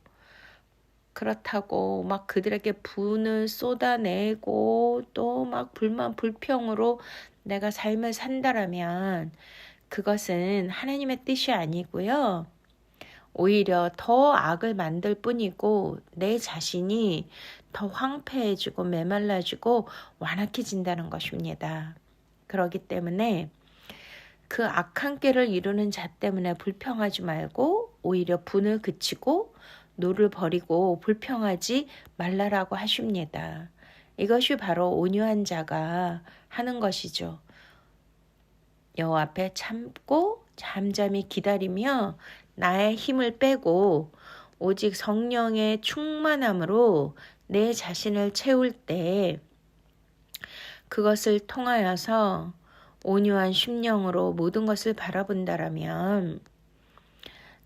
Speaker 1: 그렇다고 막 그들에게 분을 쏟아내고 또 막 불만 불평으로 내가 삶을 산다라면 그것은 하나님의 뜻이 아니고요. 오히려 더 악을 만들 뿐이고 내 자신이 더 황폐해지고 메말라지고 완악해진다는 것입니다. 그렇기 때문에 그 악한 꾀를 이루는 자 때문에 불평하지 말고 오히려 분을 그치고 노를 버리고 불평하지 말라라고 하십니다. 이것이 바로 온유한 자가 하는 것이죠. 여호와 앞에 참고 잠잠히 기다리며 나의 힘을 빼고 오직 성령의 충만함으로 내 자신을 채울 때 그것을 통하여서 온유한 심령으로 모든 것을 바라본다라면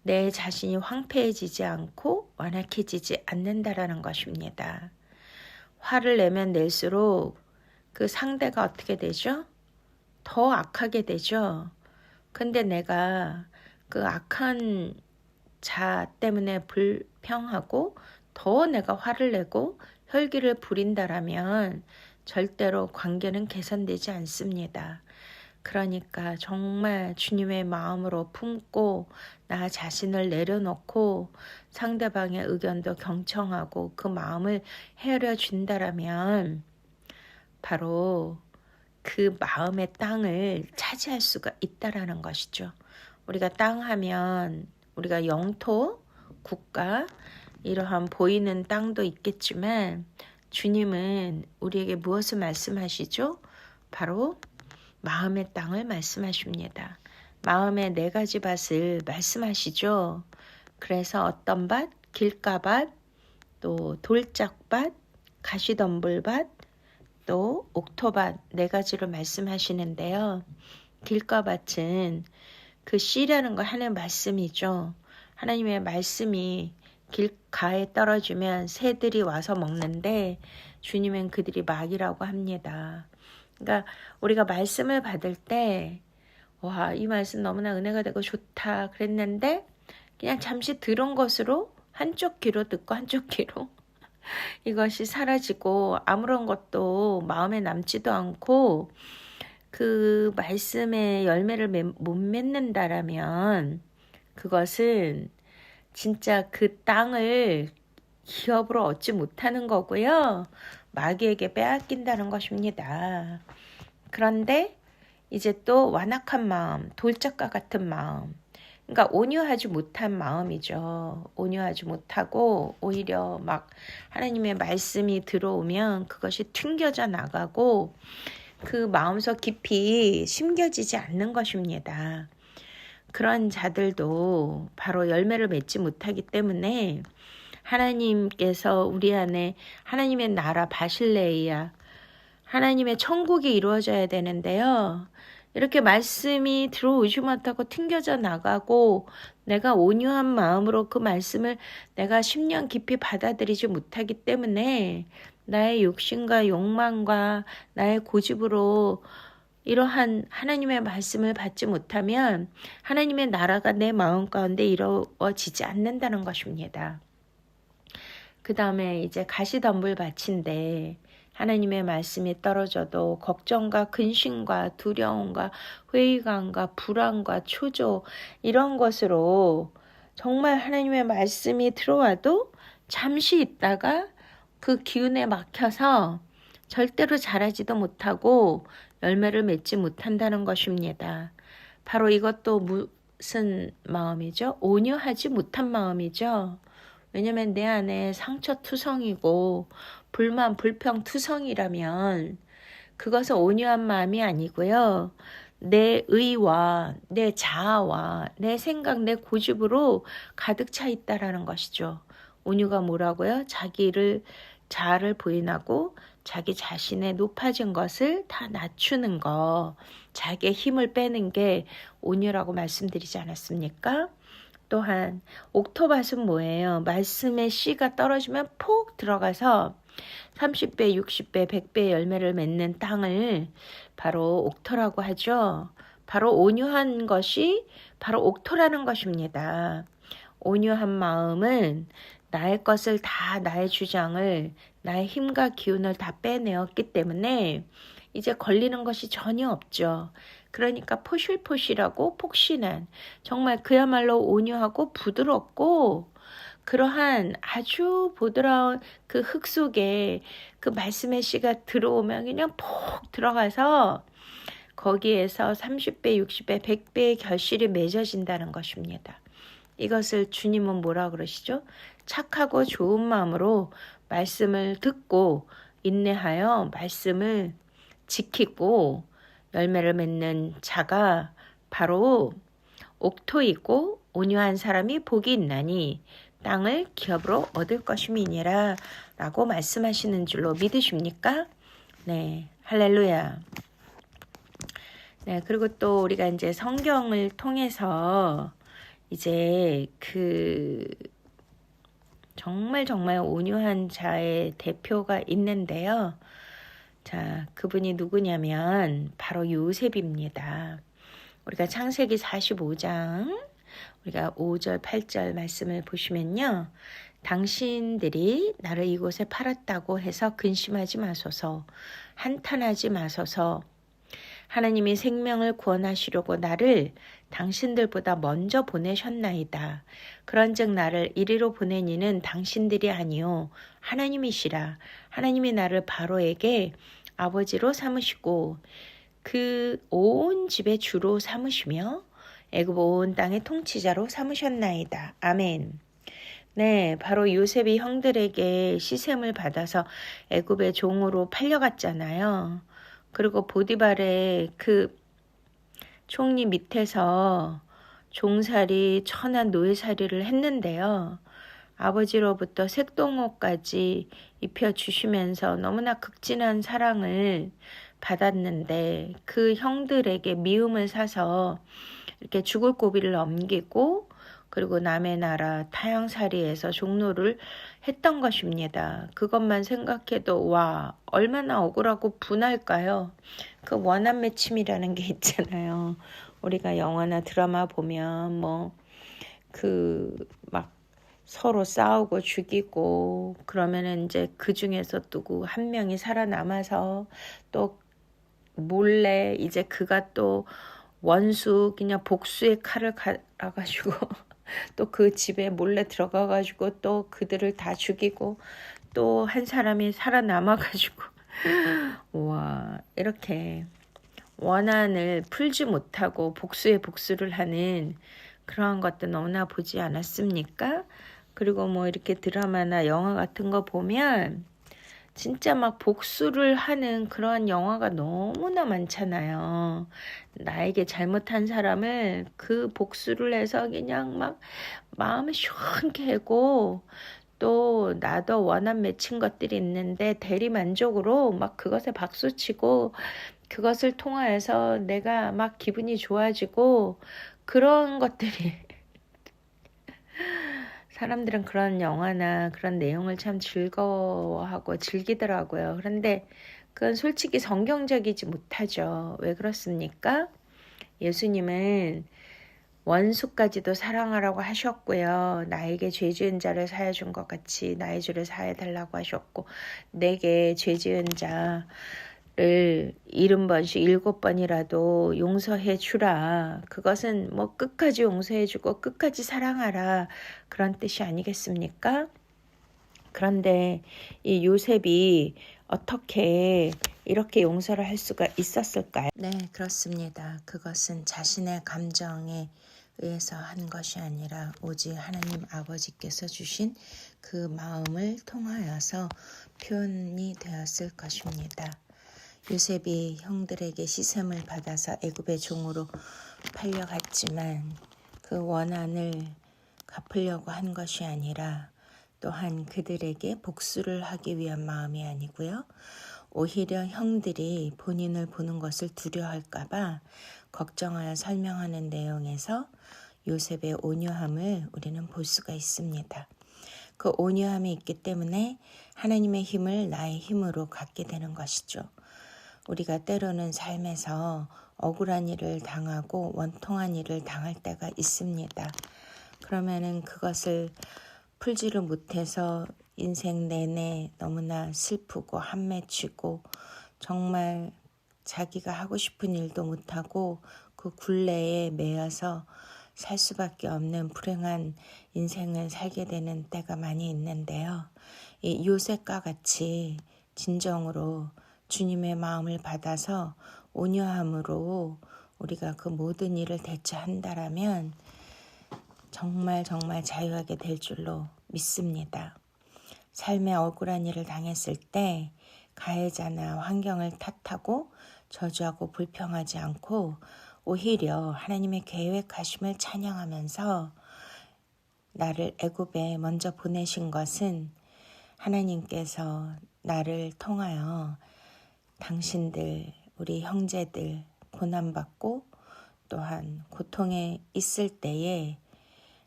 Speaker 1: 내 자신이 황폐해지지 않고 완악해지지 않는다라는 것입니다. 화를 내면 낼수록 그 상대가 어떻게 되죠? 더 악하게 되죠. 근데 내가 그 악한 자 때문에 불평하고 더 내가 화를 내고 혈기를 부린다라면 절대로 관계는 개선되지 않습니다. 그러니까 정말 주님의 마음으로 품고 나 자신을 내려놓고 상대방의 의견도 경청하고 그 마음을 헤아려 준다라면 바로 그 마음의 땅을 차지할 수가 있다라는 것이죠. 우리가 땅 하면 우리가 영토, 국가, 이러한 보이는 땅도 있겠지만 주님은 우리에게 무엇을 말씀하시죠? 바로 마음의 땅을 말씀하십니다. 마음의 4가지 밭을 말씀하시죠. 그래서 어떤 밭? 길가밭, 또 돌짝밭, 가시덤불밭, 또 옥토밭 4가지로 말씀하시는데요. 길가밭은 그 씨라는 거 하나의 말씀이죠. 하나님의 말씀이 길가에 떨어지면 새들이 와서 먹는데 주님은 그들이 막이라고 합니다. 그러니까 우리가 말씀을 받을 때 와, 이 말씀 너무나 은혜가 되고 좋다 그랬는데 그냥 잠시 들은 것으로 한쪽 귀로 듣고 한쪽 귀로 이것이 사라지고 아무런 것도 마음에 남지도 않고 그 말씀의 열매를 못 맺는다라면 그것은 진짜 그 땅을 기업으로 얻지 못하는 거고요. 마귀에게 빼앗긴다는 것입니다. 그런데 이제 또 완악한 마음, 돌짝과 같은 마음, 그러니까 온유하지 못한 마음이죠. 온유하지 못하고 오히려 막 하나님의 말씀이 들어오면 그것이 튕겨져 나가고 그 마음속 깊이 심겨지지 않는 것입니다. 그런 자들도 바로 열매를 맺지 못하기 때문에 하나님께서 우리 안에 하나님의 나라 바실레이아, 하나님의 천국이 이루어져야 되는데요. 이렇게 말씀이 들어오지 못하고 튕겨져 나가고 내가 온유한 마음으로 그 말씀을 내가 10년 깊이 받아들이지 못하기 때문에 나의 욕심과 욕망과 나의 고집으로 이러한 하나님의 말씀을 받지 못하면 하나님의 나라가 내 마음 가운데 이루어지지 않는다는 것입니다. 그 다음에 이제 가시덤불밭인데 하나님의 말씀이 떨어져도 걱정과 근심과 두려움과 회의감과 불안과 초조 이런 것으로 정말 하나님의 말씀이 들어와도 잠시 있다가 그 기운에 막혀서 절대로 자라지도 못하고 열매를 맺지 못한다는 것입니다. 바로 이것도 무슨 마음이죠? 온유하지 못한 마음이죠. 왜냐하면 내 안에 상처투성이고 불만, 불평 투성이라면 그것은 온유한 마음이 아니고요. 내 의와 내 자아와 내 생각, 내 고집으로 가득 차 있다라는 것이죠. 온유가 뭐라고요? 자아를 부인하고 자기 자신의 높아진 것을 다 낮추는 거, 자기의 힘을 빼는 게 온유라고 말씀드리지 않았습니까? 또한 옥토밭은 뭐예요? 말씀의 씨가 떨어지면 폭 들어가서 30배, 60배, 100배 열매를 맺는 땅을 바로 옥토라고 하죠. 바로 온유한 것이 바로 옥토라는 것입니다. 온유한 마음은 나의 것을 다, 나의 주장을, 나의 힘과 기운을 다 빼내었기 때문에 이제 걸리는 것이 전혀 없죠. 그러니까 포실포실하고 폭신한, 정말 그야말로 온유하고 부드럽고 그러한 아주 부드러운 그 흙 속에 그 말씀의 씨가 들어오면 그냥 폭 들어가서 거기에서 30배, 60배, 100배의 결실이 맺어진다는 것입니다. 이것을 주님은 뭐라 그러시죠? 착하고 좋은 마음으로 말씀을 듣고 인내하여 말씀을 지키고 열매를 맺는 자가 바로 옥토이고 온유한 사람이 복이 있나니 땅을 기업으로 얻을 것임이니라 라고 말씀하시는 줄로 믿으십니까? 네, 할렐루야. 네, 그리고 또 우리가 이제 성경을 통해서 이제 정말 온유한 자의 대표가 있는데요. 자, 그분이 누구냐면 바로 요셉입니다. 우리가 창세기 45장 우리가 5절 8절 말씀을 보시면요. 당신들이 나를 이곳에 팔았다고 해서 근심하지 마소서, 한탄하지 마소서. 하나님이 생명을 구원하시려고 나를 당신들보다 먼저 보내셨나이다. 그런즉 나를 이리로 보낸 이는 당신들이 아니요 하나님이시라. 하나님이 나를 바로에게 아버지로 삼으시고 그 온 집의 주로 삼으시며 애굽 온 땅의 통치자로 삼으셨나이다. 아멘. 네, 바로 요셉이 형들에게 시샘을 받아서 애굽의 종으로 팔려갔잖아요. 그리고 보디발의 그 총리 밑에서 종살이 천한 노예살이를 했는데요. 아버지로부터 색동옷까지 입혀주시면서 너무나 극진한 사랑을 받았는데 그 형들에게 미움을 사서 이렇게 죽을 고비를 넘기고 그리고 남의 나라 타향살이에서 종로를 했던 것입니다. 그것만 생각해도 와 얼마나 억울하고 분할까요? 그 원한 맺힘이라는 게 있잖아요. 우리가 영화나 드라마 보면 뭐 그 막 서로 싸우고 죽이고 그러면은 이제 그 중에서 누구 한 명이 살아남아서 또 몰래 이제 그가 또 원수 그냥 복수의 칼을 갈아가지고 또 그 집에 몰래 들어가가지고 또 그들을 다 죽이고 또 한 사람이 살아남아가지고 와 이렇게 원한을 풀지 못하고 복수에 복수를 하는 그러한 것도 너무나 보지 않았습니까? 그리고 뭐 이렇게 드라마나 영화 같은 거 보면 진짜 막 복수를 하는 그런 영화가 너무나 많잖아요. 나에게 잘못한 사람을 그 복수를 해서 그냥 막 마음이 시원케 하고 또 나도 원한 맺힌 것들이 있는데 대리만족으로 막 그것에 박수치고 그것을 통하여서 내가 막 기분이 좋아지고 그런 것들이 사람들은 그런 영화나 그런 내용을 참 즐거워하고 즐기더라고요. 그런데 그건 솔직히 성경적이지 못하죠. 왜 그렇습니까? 예수님은 원수까지도 사랑하라고 하셨고요. 나에게 죄 지은 자를 사해 준 것 같이 나의 죄를 사해 달라고 하셨고 내게 죄 지은 자를 70번씩 7번이라도 용서해 주라. 그것은 뭐 끝까지 용서해 주고 끝까지 사랑하라. 그런 뜻이 아니겠습니까? 그런데 이 요셉이 어떻게 이렇게 용서를 할 수가 있었을까요? 네, 그렇습니다. 그것은 자신의 감정에 의해서 한 것이 아니라 오직 하나님 아버지께서 주신 그 마음을 통하여서 표현이 되었을 것입니다. 요셉이 형들에게 시샘을 받아서 애굽의 종으로 팔려갔지만 그 원한을 갚으려고 한 것이 아니라 또한 그들에게 복수를 하기 위한 마음이 아니고요. 오히려 형들이 본인을 보는 것을 두려워할까봐 걱정하여 설명하는 내용에서 요셉의 온유함을 우리는 볼 수가 있습니다. 그 온유함이 있기 때문에 하나님의 힘을 나의 힘으로 갖게 되는 것이죠. 우리가 때로는 삶에서 억울한 일을 당하고 원통한 일을 당할 때가 있습니다. 그러면은 그것을 풀지를 못해서 인생 내내 너무나 슬프고 한맺히고 정말 자기가 하고 싶은 일도 못하고 그 굴레에 매여서 살 수밖에 없는 불행한 인생을 살게 되는 때가 많이 있는데요. 이 요셉과 같이 진정으로 주님의 마음을 받아서 온유함으로 우리가 그 모든 일을 대처한다라면 정말 자유하게 될 줄로 믿습니다. 삶의 억울한 일을 당했을 때 가해자나 환경을 탓하고 저주하고 불평하지 않고 오히려 하나님의 계획하심을 찬양하면서 나를 애굽에 먼저 보내신 것은 하나님께서 나를 통하여 당신들, 우리 형제들 고난받고 또한 고통에 있을 때에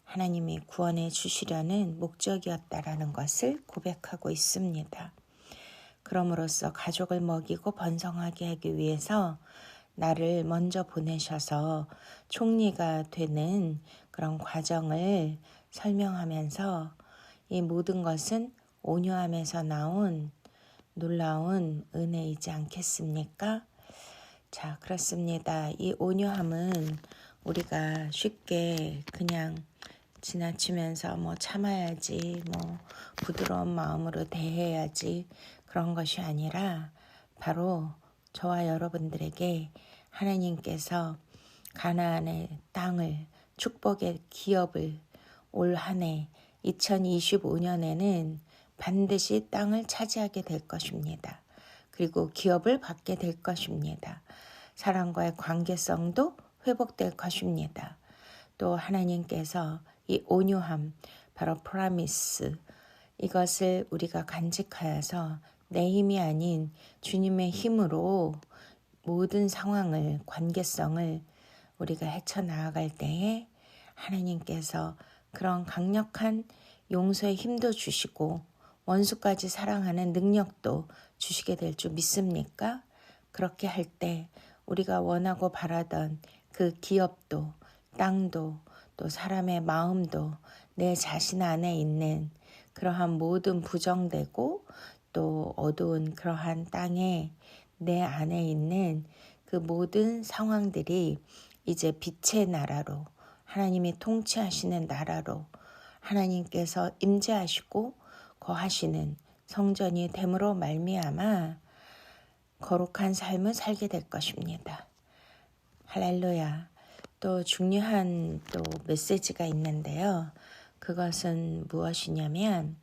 Speaker 1: 하나님이 구원해 주시려는 목적이었다라는 것을 고백하고 있습니다. 그럼으로써 가족을 먹이고 번성하게 하기 위해서 나를 먼저 보내셔서 총리가 되는 그런 과정을 설명하면서 이 모든 것은 온유함에서 나온 놀라운 은혜이지 않겠습니까? 자, 그렇습니다. 이 온유함은 우리가 쉽게 그냥 지나치면서 뭐 참아야지, 뭐 부드러운 마음으로 대해야지 그런 것이 아니라 바로 저와 여러분들에게 하나님께서 가나안의 땅을 축복의 기업을 올 한 해 2025년에는 반드시 땅을 차지하게 될 것입니다. 그리고 기업을 받게 될 것입니다. 사람과의 관계성도 회복될 것입니다. 또 하나님께서 이 온유함, 바로 프라미스, 이것을 우리가 간직하여서 내 힘이 아닌 주님의 힘으로 모든 상황을, 관계성을 우리가 헤쳐나아갈 때에 하나님께서 그런 강력한 용서의 힘도 주시고 원수까지 사랑하는 능력도 주시게 될 줄 믿습니까? 그렇게 할 때 우리가 원하고 바라던 그 기업도, 땅도, 또 사람의 마음도 내 자신 안에 있는 그러한 모든 부정되고 또 어두운 그러한 땅에 내 안에 있는 그 모든 상황들이 이제 빛의 나라로, 하나님이 통치하시는 나라로 하나님께서 임재하시고 거하시는 성전이 됨으로 말미암아 거룩한 삶을 살게 될 것입니다. 할렐루야. 또 중요한 또 메시지가 있는데요. 그것은 무엇이냐면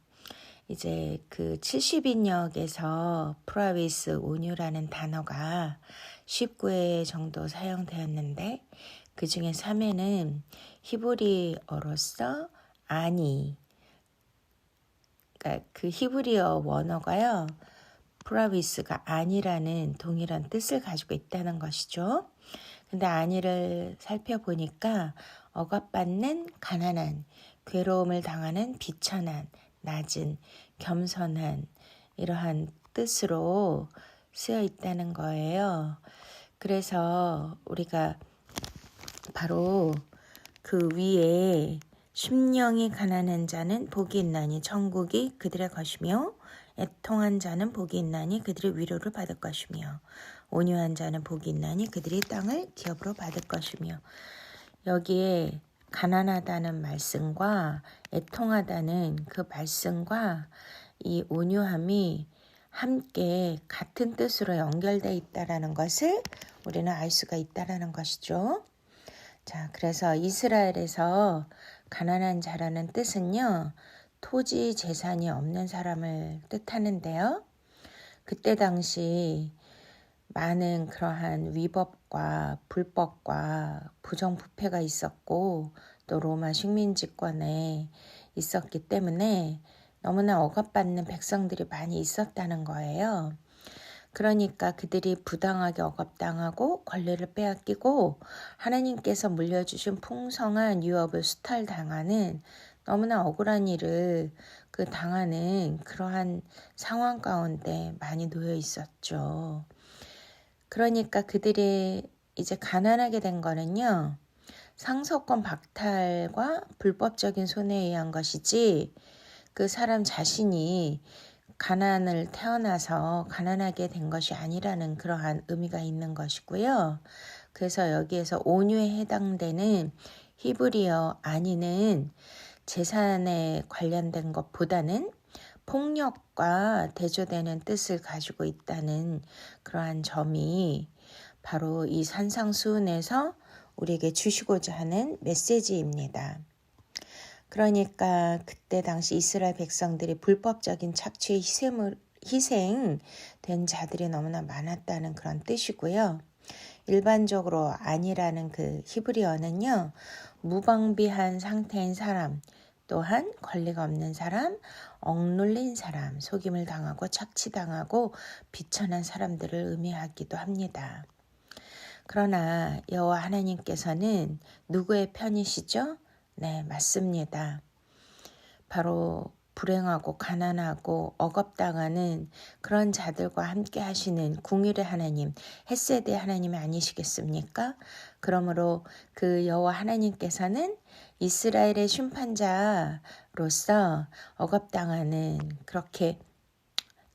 Speaker 1: 이제 그 70인역에서 프라비스 온유라는 단어가 19회 정도 사용되었는데 그 중에 3회는 히브리어로서 아니, 그러니까 그 히브리어 원어가요. 프라비스가 아니라는 동일한 뜻을 가지고 있다는 것이죠. 근데 아니를 살펴보니까 억압받는 가난한, 괴로움을 당하는 비천한, 낮은, 겸손한 이러한 뜻으로 쓰여 있다는 거예요. 그래서 우리가 바로 그 위에 심령이 가난한 자는 복이 있나니 천국이 그들의 것이며 애통한 자는 복이 있나니 그들의 위로를 받을 것이며 온유한 자는 복이 있나니 그들이 땅을 기업으로 받을 것이며 여기에 가난하다는 말씀과 애통하다는 그 말씀과 이 온유함이 함께 같은 뜻으로 연결되어 있다는 것을 우리는 알 수가 있다는 것이죠. 자, 그래서 이스라엘에서 가난한 자라는 뜻은요, 토지 재산이 없는 사람을 뜻하는데요. 그때 당시 많은 그러한 위법과 불법과 부정부패가 있었고 또 로마 식민지권에 있었기 때문에 너무나 억압받는 백성들이 많이 있었다는 거예요. 그러니까 그들이 부당하게 억압당하고 권리를 빼앗기고 하나님께서 물려주신 풍성한 유업을 수탈당하는 너무나 억울한 일을 그 당하는 그러한 상황 가운데 많이 놓여 있었죠. 그러니까 그들이 이제 가난하게 된 거는요. 상속권 박탈과 불법적인 손해에 의한 것이지 그 사람 자신이 가난을 태어나서 가난하게 된 것이 아니라는 그러한 의미가 있는 것이고요. 그래서 여기에서 온유에 해당되는 히브리어 아니는 재산에 관련된 것보다는 폭력과 대조되는 뜻을 가지고 있다는 그러한 점이 바로 이 산상수훈에서 우리에게 주시고자 하는 메시지입니다. 그러니까 그때 당시 이스라엘 백성들이 불법적인 착취에 희생된 자들이 너무나 많았다는 그런 뜻이고요. 일반적으로 아니라는 그 히브리어는요. 무방비한 상태인 사람, 또한 권리가 없는 사람, 억눌린 사람, 속임을 당하고 착취당하고 비천한 사람들을 의미하기도 합니다. 그러나 여호와 하나님께서는 누구의 편이시죠? 네, 맞습니다. 바로 불행하고 가난하고 억압당하는 그런 자들과 함께 하시는 궁율의 하나님, 헷세드의 하나님이 아니시겠습니까? 그러므로 그 여호와 하나님께서는 이스라엘의 심판자로서 억압당하는 그렇게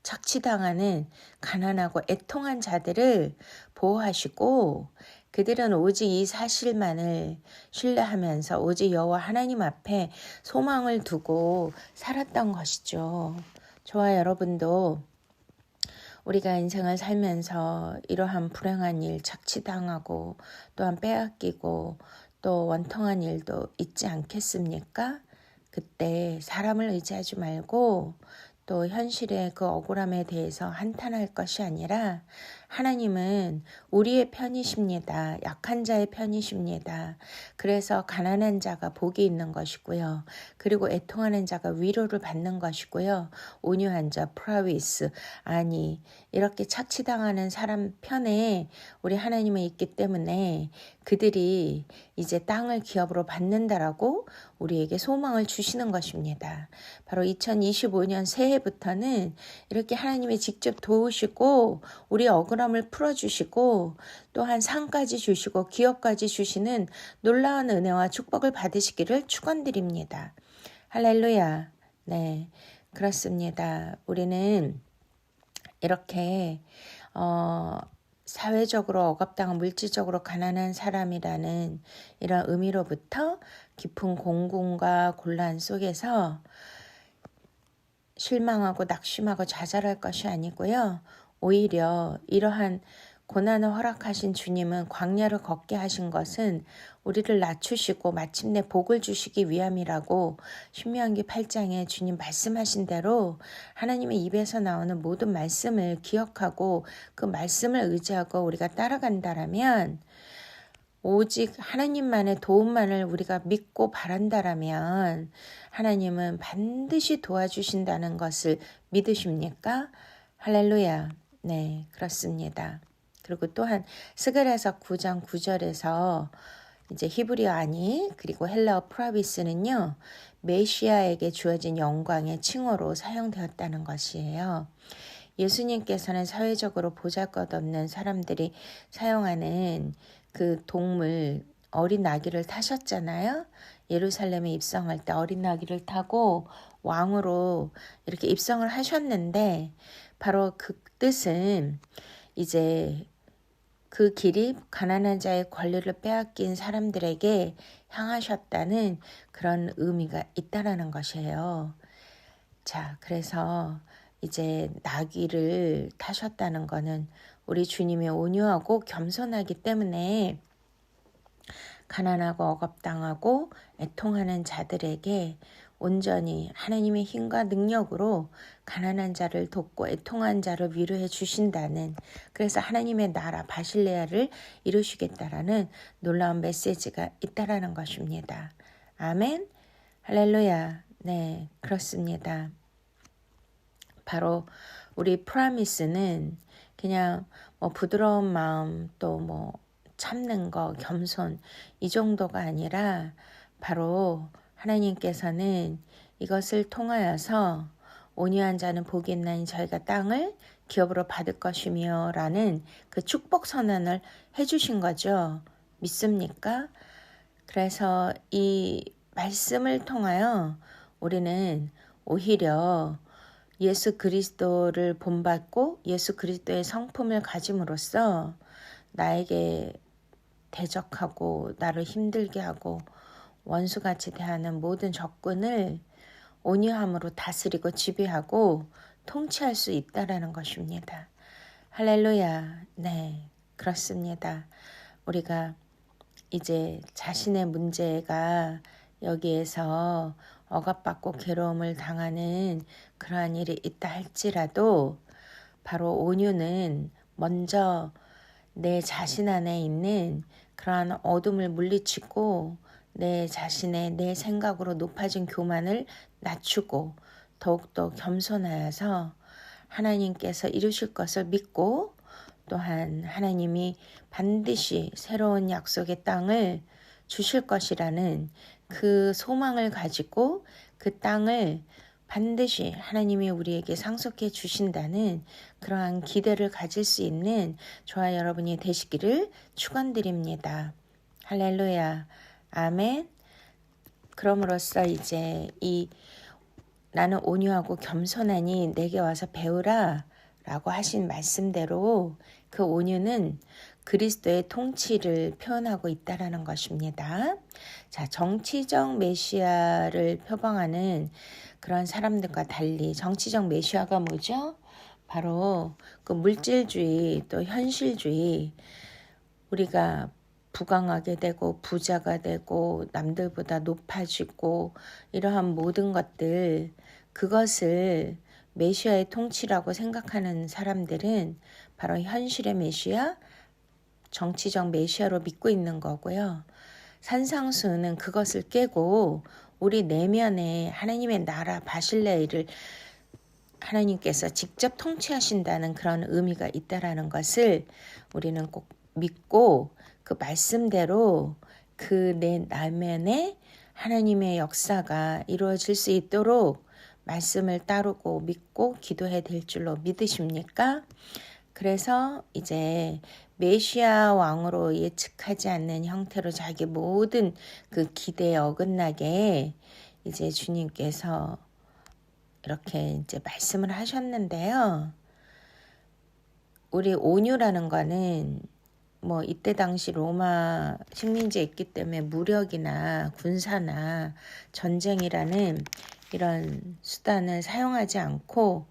Speaker 1: 착취당하는 가난하고 애통한 자들을 보호하시고 그들은 오직 이 사실만을 신뢰하면서 오직 여호와 하나님 앞에 소망을 두고 살았던 것이죠. 저와 여러분도 우리가 인생을 살면서 이러한 불행한 일, 착취당하고 또한 빼앗기고 또 원통한 일도 있지 않겠습니까? 그때 사람을 의지하지 말고 또 현실의 그 억울함에 대해서 한탄할 것이 아니라 하나님은 우리의 편이십니다. 약한 자의 편이십니다. 그래서 가난한 자가 복이 있는 것이고요. 그리고 애통하는 자가 위로를 받는 것이고요. 온유한 자 프라위스 아니 이렇게 착취당하는 사람 편에 우리 하나님은 있기 때문에 그들이 이제 땅을 기업으로 받는다라고 우리에게 소망을 주시는 것입니다. 바로 2025년 새해부터는 이렇게 하나님이 직접 도우시고 우리 억울함을 풀어주시고 또한 상까지 주시고 기업까지 주시는 놀라운 은혜와 축복을 받으시기를 축원드립니다. 할렐루야. 네, 그렇습니다. 우리는 이렇게 사회적으로 억압당한 물질적으로 가난한 사람이라는 이런 의미로부터 깊은 공분과 곤란 속에서 실망하고 낙심하고 좌절할 것이 아니고요. 오히려 이러한 고난을 허락하신 주님은 광야를 걷게 하신 것은 우리를 낮추시고 마침내 복을 주시기 위함이라고 신명기 8장에 주님 말씀하신 대로 하나님의 입에서 나오는 모든 말씀을 기억하고 그 말씀을 의지하고 우리가 따라간다라면 오직 하나님만의 도움만을 우리가 믿고 바란다라면 하나님은 반드시 도와주신다는 것을 믿으십니까? 할렐루야. 네, 그렇습니다. 그리고 또한 스가랴서 9장 9절에서 이제 히브리어 아니 그리고 헬라어 프라비스는요. 메시아에게 주어진 영광의 칭호로 사용되었다는 것이에요. 예수님께서는 사회적으로 보잘것없는 사람들이 사용하는 그 동물 어린 나귀를 타셨잖아요. 예루살렘에 입성할 때 어린 나귀를 타고 왕으로 이렇게 입성을 하셨는데 바로 그 뜻은 이제 그 길이 가난한 자의 권리를 빼앗긴 사람들에게 향하셨다는 그런 의미가 있다라는 것이에요. 자, 그래서 이제 나귀를 타셨다는 것은 우리 주님이 온유하고 겸손하기 때문에 가난하고 억압당하고 애통하는 자들에게 온전히 하나님의 힘과 능력으로 가난한 자를 돕고 애통한 자를 위로해 주신다는 그래서 하나님의 나라 바실레아를 이루시겠다라는 놀라운 메시지가 있다라는 것입니다. 아멘. 할렐루야. 네, 그렇습니다. 바로 우리 프라미스는 그냥 뭐 부드러운 마음 또 참는 거 겸손 이 정도가 아니라 바로 하나님께서는 이것을 통하여서 온유한 자는 복이 있나니 저희가 땅을 기업으로 받을 것이며 라는 그 축복 선언을 해주신 거죠. 믿습니까? 그래서 이 말씀을 통하여 우리는 오히려 예수 그리스도를 본받고 예수 그리스도의 성품을 가짐으로써 나에게 대적하고 나를 힘들게 하고 원수같이 대하는 모든 적군을 온유함으로 다스리고 지배하고 통치할 수 있다라는 것입니다. 할렐루야. 네, 그렇습니다. 우리가 이제 자신의 문제가 여기에서 억압받고 괴로움을 당하는 그러한 일이 있다 할지라도 바로 온유는 먼저 내 자신 안에 있는 그러한 어둠을 물리치고 내 자신의 내 생각으로 높아진 교만을 낮추고 더욱더 겸손하여서 하나님께서 이루실 것을 믿고 또한 하나님이 반드시 새로운 약속의 땅을 주실 것이라는 그 소망을 가지고 그 땅을 반드시 하나님이 우리에게 상속해 주신다는 그러한 기대를 가질 수 있는 저와 여러분이 되시기를 축원드립니다. 할렐루야. 아멘. 그럼으로써 이제 나는 온유하고 겸손하니 내게 와서 배우라 라고 하신 말씀대로 그 온유는 그리스도의 통치를 표현하고 있다라는 것입니다. 자, 정치적 메시아를 표방하는 그런 사람들과 달리 정치적 메시아가 뭐죠? 바로 그 물질주의 또 현실주의 우리가 부강하게 되고 부자가 되고 남들보다 높아지고 이러한 모든 것들, 그것을 메시아의 통치라고 생각하는 사람들은 바로 현실의 메시아, 정치적 메시아로 믿고 있는 거고요. 산상수는 그것을 깨고 우리 내면에 하나님의 나라 바실레이를 하나님께서 직접 통치하신다는 그런 의미가 있다라는 것을 우리는 꼭 믿고 그 말씀대로 그 내 내면에 하나님의 역사가 이루어질 수 있도록 말씀을 따르고 믿고 기도해야 될 줄로 믿으십니까? 그래서 이제 메시아 왕으로 예측하지 않는 형태로 자기 모든 그 기대에 어긋나게 이제 주님께서 이렇게 이제 말씀을 하셨는데요. 우리 온유라는 거는 뭐 이때 당시 로마 식민지에 있기 때문에 무력이나 군사나 전쟁이라는 이런 수단을 사용하지 않고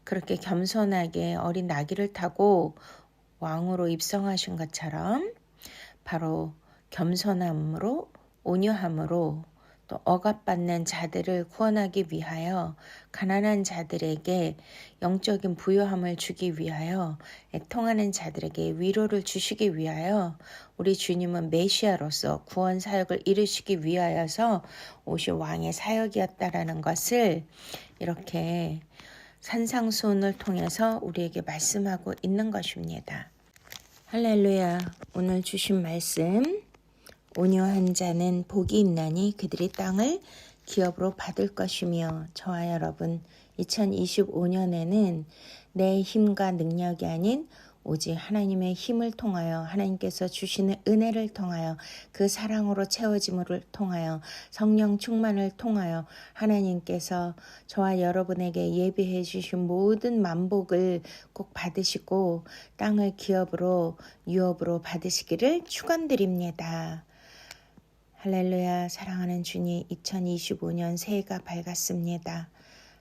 Speaker 1: 그렇게 겸손하게 어린 나귀를 타고 왕으로 입성하신 것처럼 바로 겸손함으로 온유함으로 또 억압받는 자들을 구원하기 위하여 가난한 자들에게 영적인 부요함을 주기 위하여 애통하는 자들에게 위로를 주시기 위하여 우리 주님은 메시아로서 구원 사역을 이루시기 위하여서 오신 왕의 사역이었다라는 것을 이렇게 산상수훈을 통해서 우리에게 말씀하고 있는 것입니다. 할렐루야. 오늘 주신 말씀, 온유한 자는 복이 있나니 그들이 땅을 기업으로 받을 것이며, 저와 여러분 2025년에는 내 힘과 능력이 아닌 오직 하나님의 힘을 통하여, 하나님께서 주시는 은혜를 통하여, 그 사랑으로 채워짐을 통하여, 성령 충만을 통하여 하나님께서 저와 여러분에게 예비해 주신 모든 만복을 꼭 받으시고 땅을 기업으로 유업으로 받으시기를 축원드립니다. 할렐루야. 사랑하는 주님, 2025년 새해가 밝았습니다.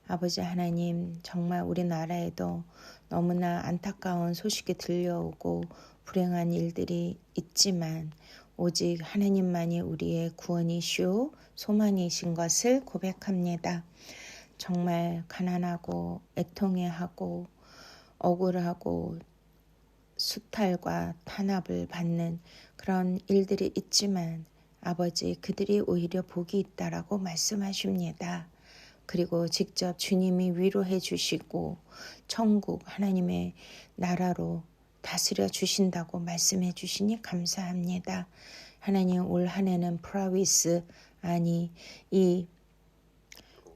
Speaker 1: 아버지 하나님, 정말 우리나라에도 너무나 안타까운 소식이 들려오고 불행한 일들이 있지만 오직 하나님만이 우리의 구원이시오 소망이신 것을 고백합니다. 정말 가난하고 애통해하고 억울하고 수탈과 탄압을 받는 그런 일들이 있지만 아버지, 그들이 오히려 복이 있다라고 말씀하십니다. 그리고 직접 주님이 위로해 주시고 천국 하나님의 나라로 다스려 주신다고 말씀해 주시니 감사합니다. 하나님, 올 한 해는 프라위스, 아니 이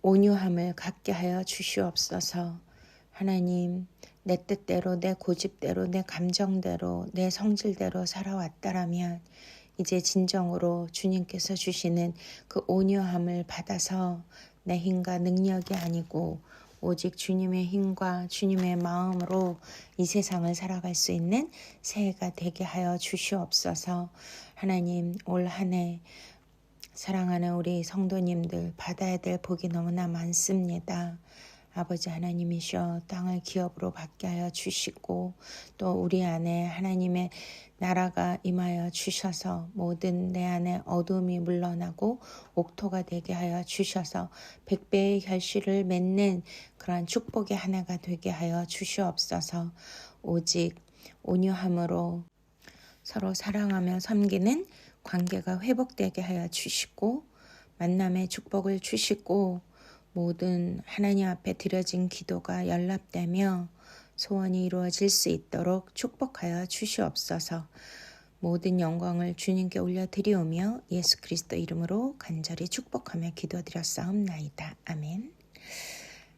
Speaker 1: 온유함을 갖게 하여 주시옵소서. 하나님, 내 뜻대로, 내 고집대로, 내 감정대로, 내 성질대로 살아왔다라면 이제 진정으로 주님께서 주시는 그 온유함을 받아서 내 힘과 능력이 아니고 오직 주님의 힘과 주님의 마음으로 이 세상을 살아갈 수 있는 새해가 되게 하여 주시옵소서. 하나님, 올 한 해 사랑하는 우리 성도님들 받아야 될 복이 너무나 많습니다. 아버지 하나님이시여, 땅을 기업으로 받게 하여 주시고 또 우리 안에 하나님의 나라가 임하여 주셔서 모든 내 안에 어둠이 물러나고 옥토가 되게 하여 주셔서 100배의 결실을 맺는 그러한 축복의 하나가 되게 하여 주시옵소서. 오직 온유함으로 서로 사랑하며 섬기는 관계가 회복되게 하여 주시고 만남의 축복을 주시고 모든 하나님 앞에 드려진 기도가 연락되며 소원이 이루어질 수 있도록 축복하여 주시옵소서. 모든 영광을 주님께 올려드리오며 예수 그리스도 이름으로 간절히 축복하며 기도드렸사옵나이다. 아멘.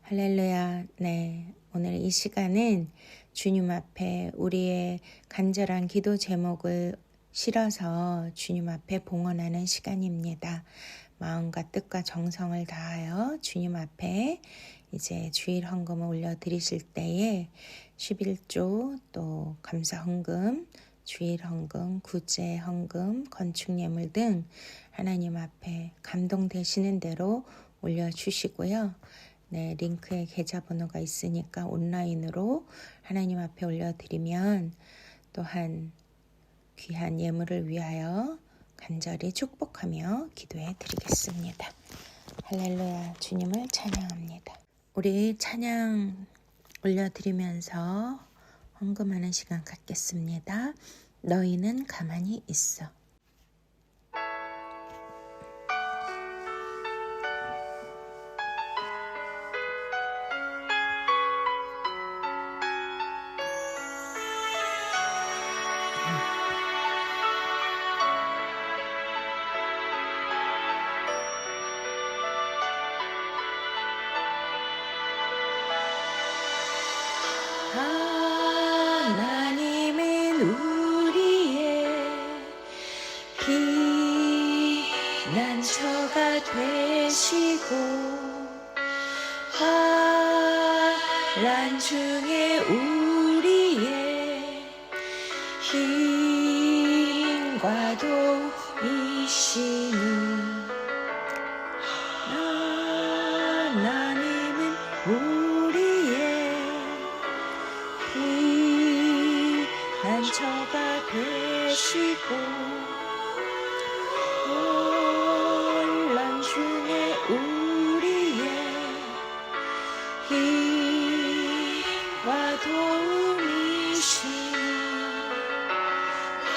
Speaker 1: 할렐루야. 네, 오늘 이 시간은 주님 앞에 우리의 간절한 기도 제목을 실어서 주님 앞에 봉헌하는 시간입니다. 마음과 뜻과 정성을 다하여 주님 앞에 이제 주일 헌금을 올려드리실 때에 11조 또 감사 헌금, 주일 헌금, 구제 헌금, 건축 예물 등 하나님 앞에 감동되시는 대로 올려주시고요. 네, 링크에 계좌번호가 있으니까 온라인으로 하나님 앞에 올려드리면 또한 귀한 예물을 위하여 간절히 축복하며 기도해 드리겠습니다. 할렐루야. 주님을 찬양합니다. 우리 찬양 올려드리면서 헌금하는 시간 갖겠습니다. 너희는 가만히 있어. 하나님은 우리의 피난처가 되시고 환난 중에 우리의 힘과 도이시니 하나님은 우리의 피난처가 되시고 혼란 중에 우리의 힘과 도움이시니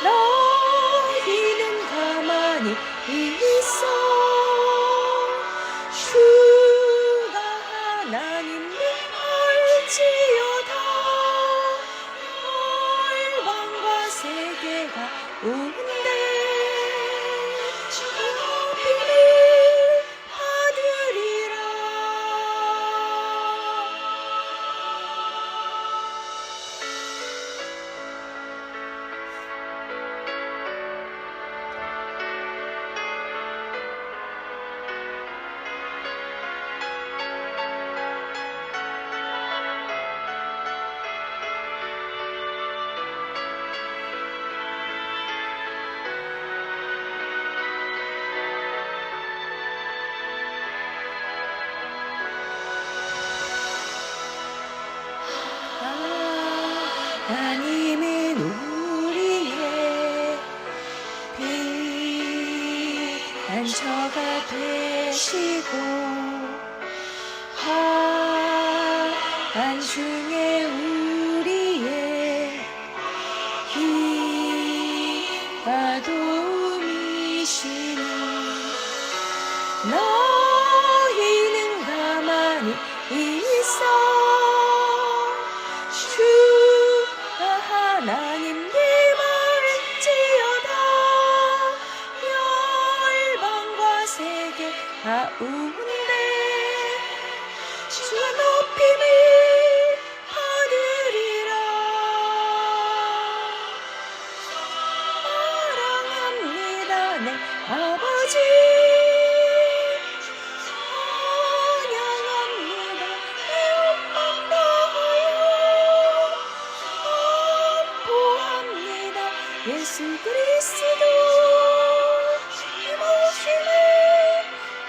Speaker 1: 너희는 가만히 있어 주가 하나님을 알지어다 열방과 세계가 오는데 비밀 받으리라. 하나님은 우리의 피난처가 되시고 환난 중에 우리의 힘과 도움이시니 너희는 가만히 있어 하나님께 말지어다 열방과 세계가 오는데 주의 높임을 받으리라. 사랑합니다 내 아버지 찬양합니다 내 엄마 예수 그리스도 이 모심을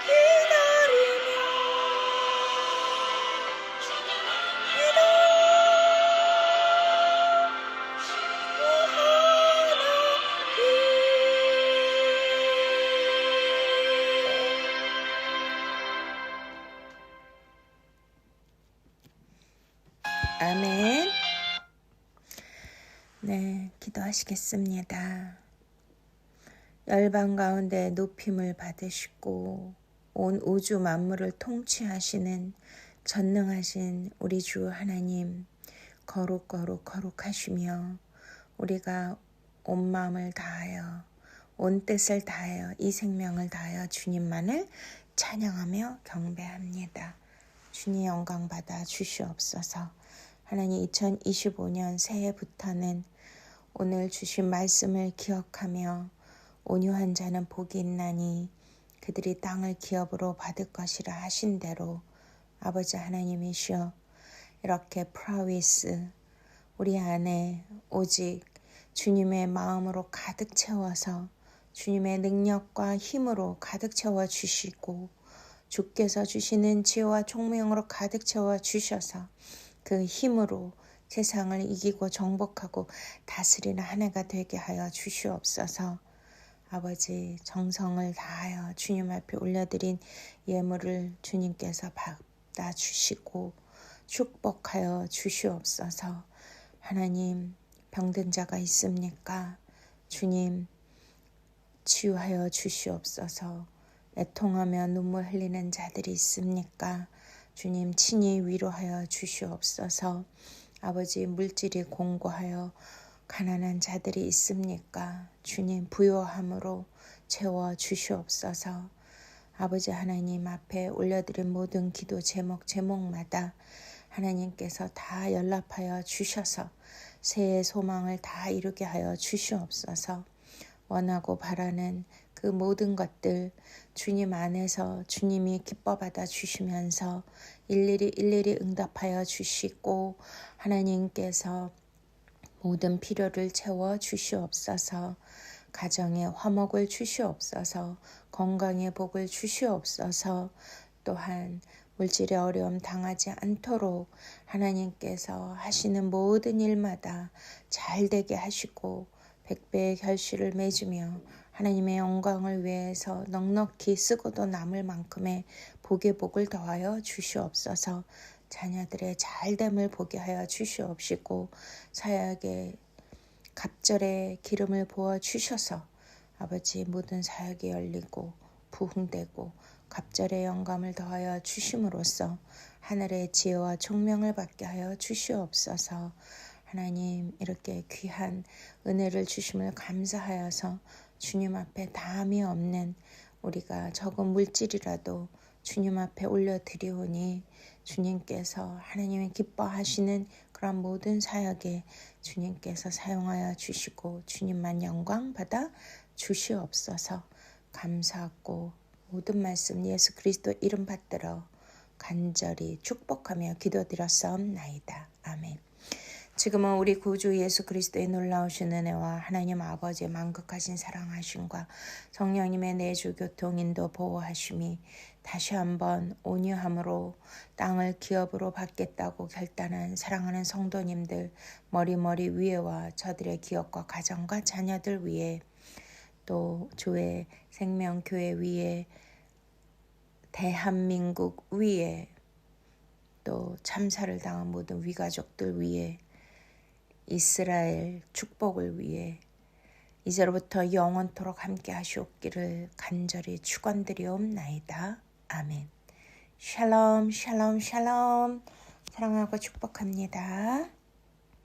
Speaker 1: 기다리며 아멘. 네, 기도하시겠습니다. 열방 가운데 높임을 받으시고 온 우주 만물을 통치하시는 전능하신 우리 주 하나님, 거룩하시며 우리가 온 마음을 다하여 온 뜻을 다하여 이 생명을 다하여 주님만을 찬양하며 경배합니다. 주님 영광 받아 주시옵소서. 하나님 2025년 새해부터는 오늘 주신 말씀을 기억하며 온유한 자는 복이 있나니 그들이 땅을 기업으로 받을 것이라 하신 대로 아버지 하나님이시여 이렇게 프라위스 우리 안에 오직 주님의 마음으로 가득 채워서 주님의 능력과 힘으로 가득 채워 주시고 주께서 주시는 지혜와 총명으로 가득 채워 주셔서 그 힘으로 세상을 이기고 정복하고 다스리는 한 해가 되게 하여 주시옵소서. 아버지, 정성을 다하여 주님 앞에 올려드린 예물을 주님께서 받아주시고 축복하여 주시옵소서. 하나님, 병든 자가 있습니까? 주님, 치유하여 주시옵소서. 애통하며 눈물 흘리는 자들이 있습니까? 주님, 친히 위로하여 주시옵소서. 아버지, 물질이 공고하여 가난한 자들이 있습니까? 주님, 부요함으로 채워 주시옵소서. 아버지 하나님 앞에 올려드린 모든 기도 제목마다 하나님께서 다 연락하여 주셔서 새해 소망을 다 이루게 하여 주시옵소서. 원하고 바라는 그 모든 것들 주님 안에서 주님이 기뻐 받아 주시면서 일일이 응답하여 주시고 하나님께서 모든 필요를 채워 주시옵소서. 가정에 화목을 주시옵소서. 건강에 복을 주시옵소서. 또한 물질의 어려움 당하지 않도록 하나님께서 하시는 모든 일마다 잘 되게 하시고 백배의 결실을 맺으며 하나님의 영광을 위해서 넉넉히 쓰고도 남을 만큼의 복의 복을 더하여 주시옵소서. 자녀들의 잘됨을 보게 하여 주시옵시고 사역의 갑절의 기름을 부어 주셔서 아버지 모든 사역이 열리고 부흥되고 갑절의 영감을 더하여 주심으로써 하늘의 지혜와 총명을 받게 하여 주시옵소서. 하나님, 이렇게 귀한 은혜를 주심을 감사하여서 주님 앞에 다함이 없는 우리가 적은 물질이라도 주님 앞에 올려드리오니 주님께서 하나님이 기뻐하시는 그런 모든 사역에 주님께서 사용하여 주시고 주님만 영광 받아 주시옵소서. 감사하고 모든 말씀 예수 그리스도 이름 받들어 간절히 축복하며 기도드렸사옵나이다. 아멘. 지금은 우리 구주 예수 그리스도의 놀라우신 은혜와 하나님 아버지의 만극하신 사랑하심과 성령님의 내주 교통 인도 보호하심이 다시 한번 온유함으로 땅을 기업으로 받겠다고 결단한 사랑하는 성도님들 머리 위에와 저들의 기업과 가정과 자녀들 위에 또 주의 생명교회 위에 대한민국 위에 또 참사를 당한 모든 위가족들 위에 이스라엘 축복을 위해 이제로부터 영원토록 함께 하시옵기를 간절히 축원드리옵나이다. 아멘. 샬롬 샬롬 샬롬. 사랑하고 축복합니다.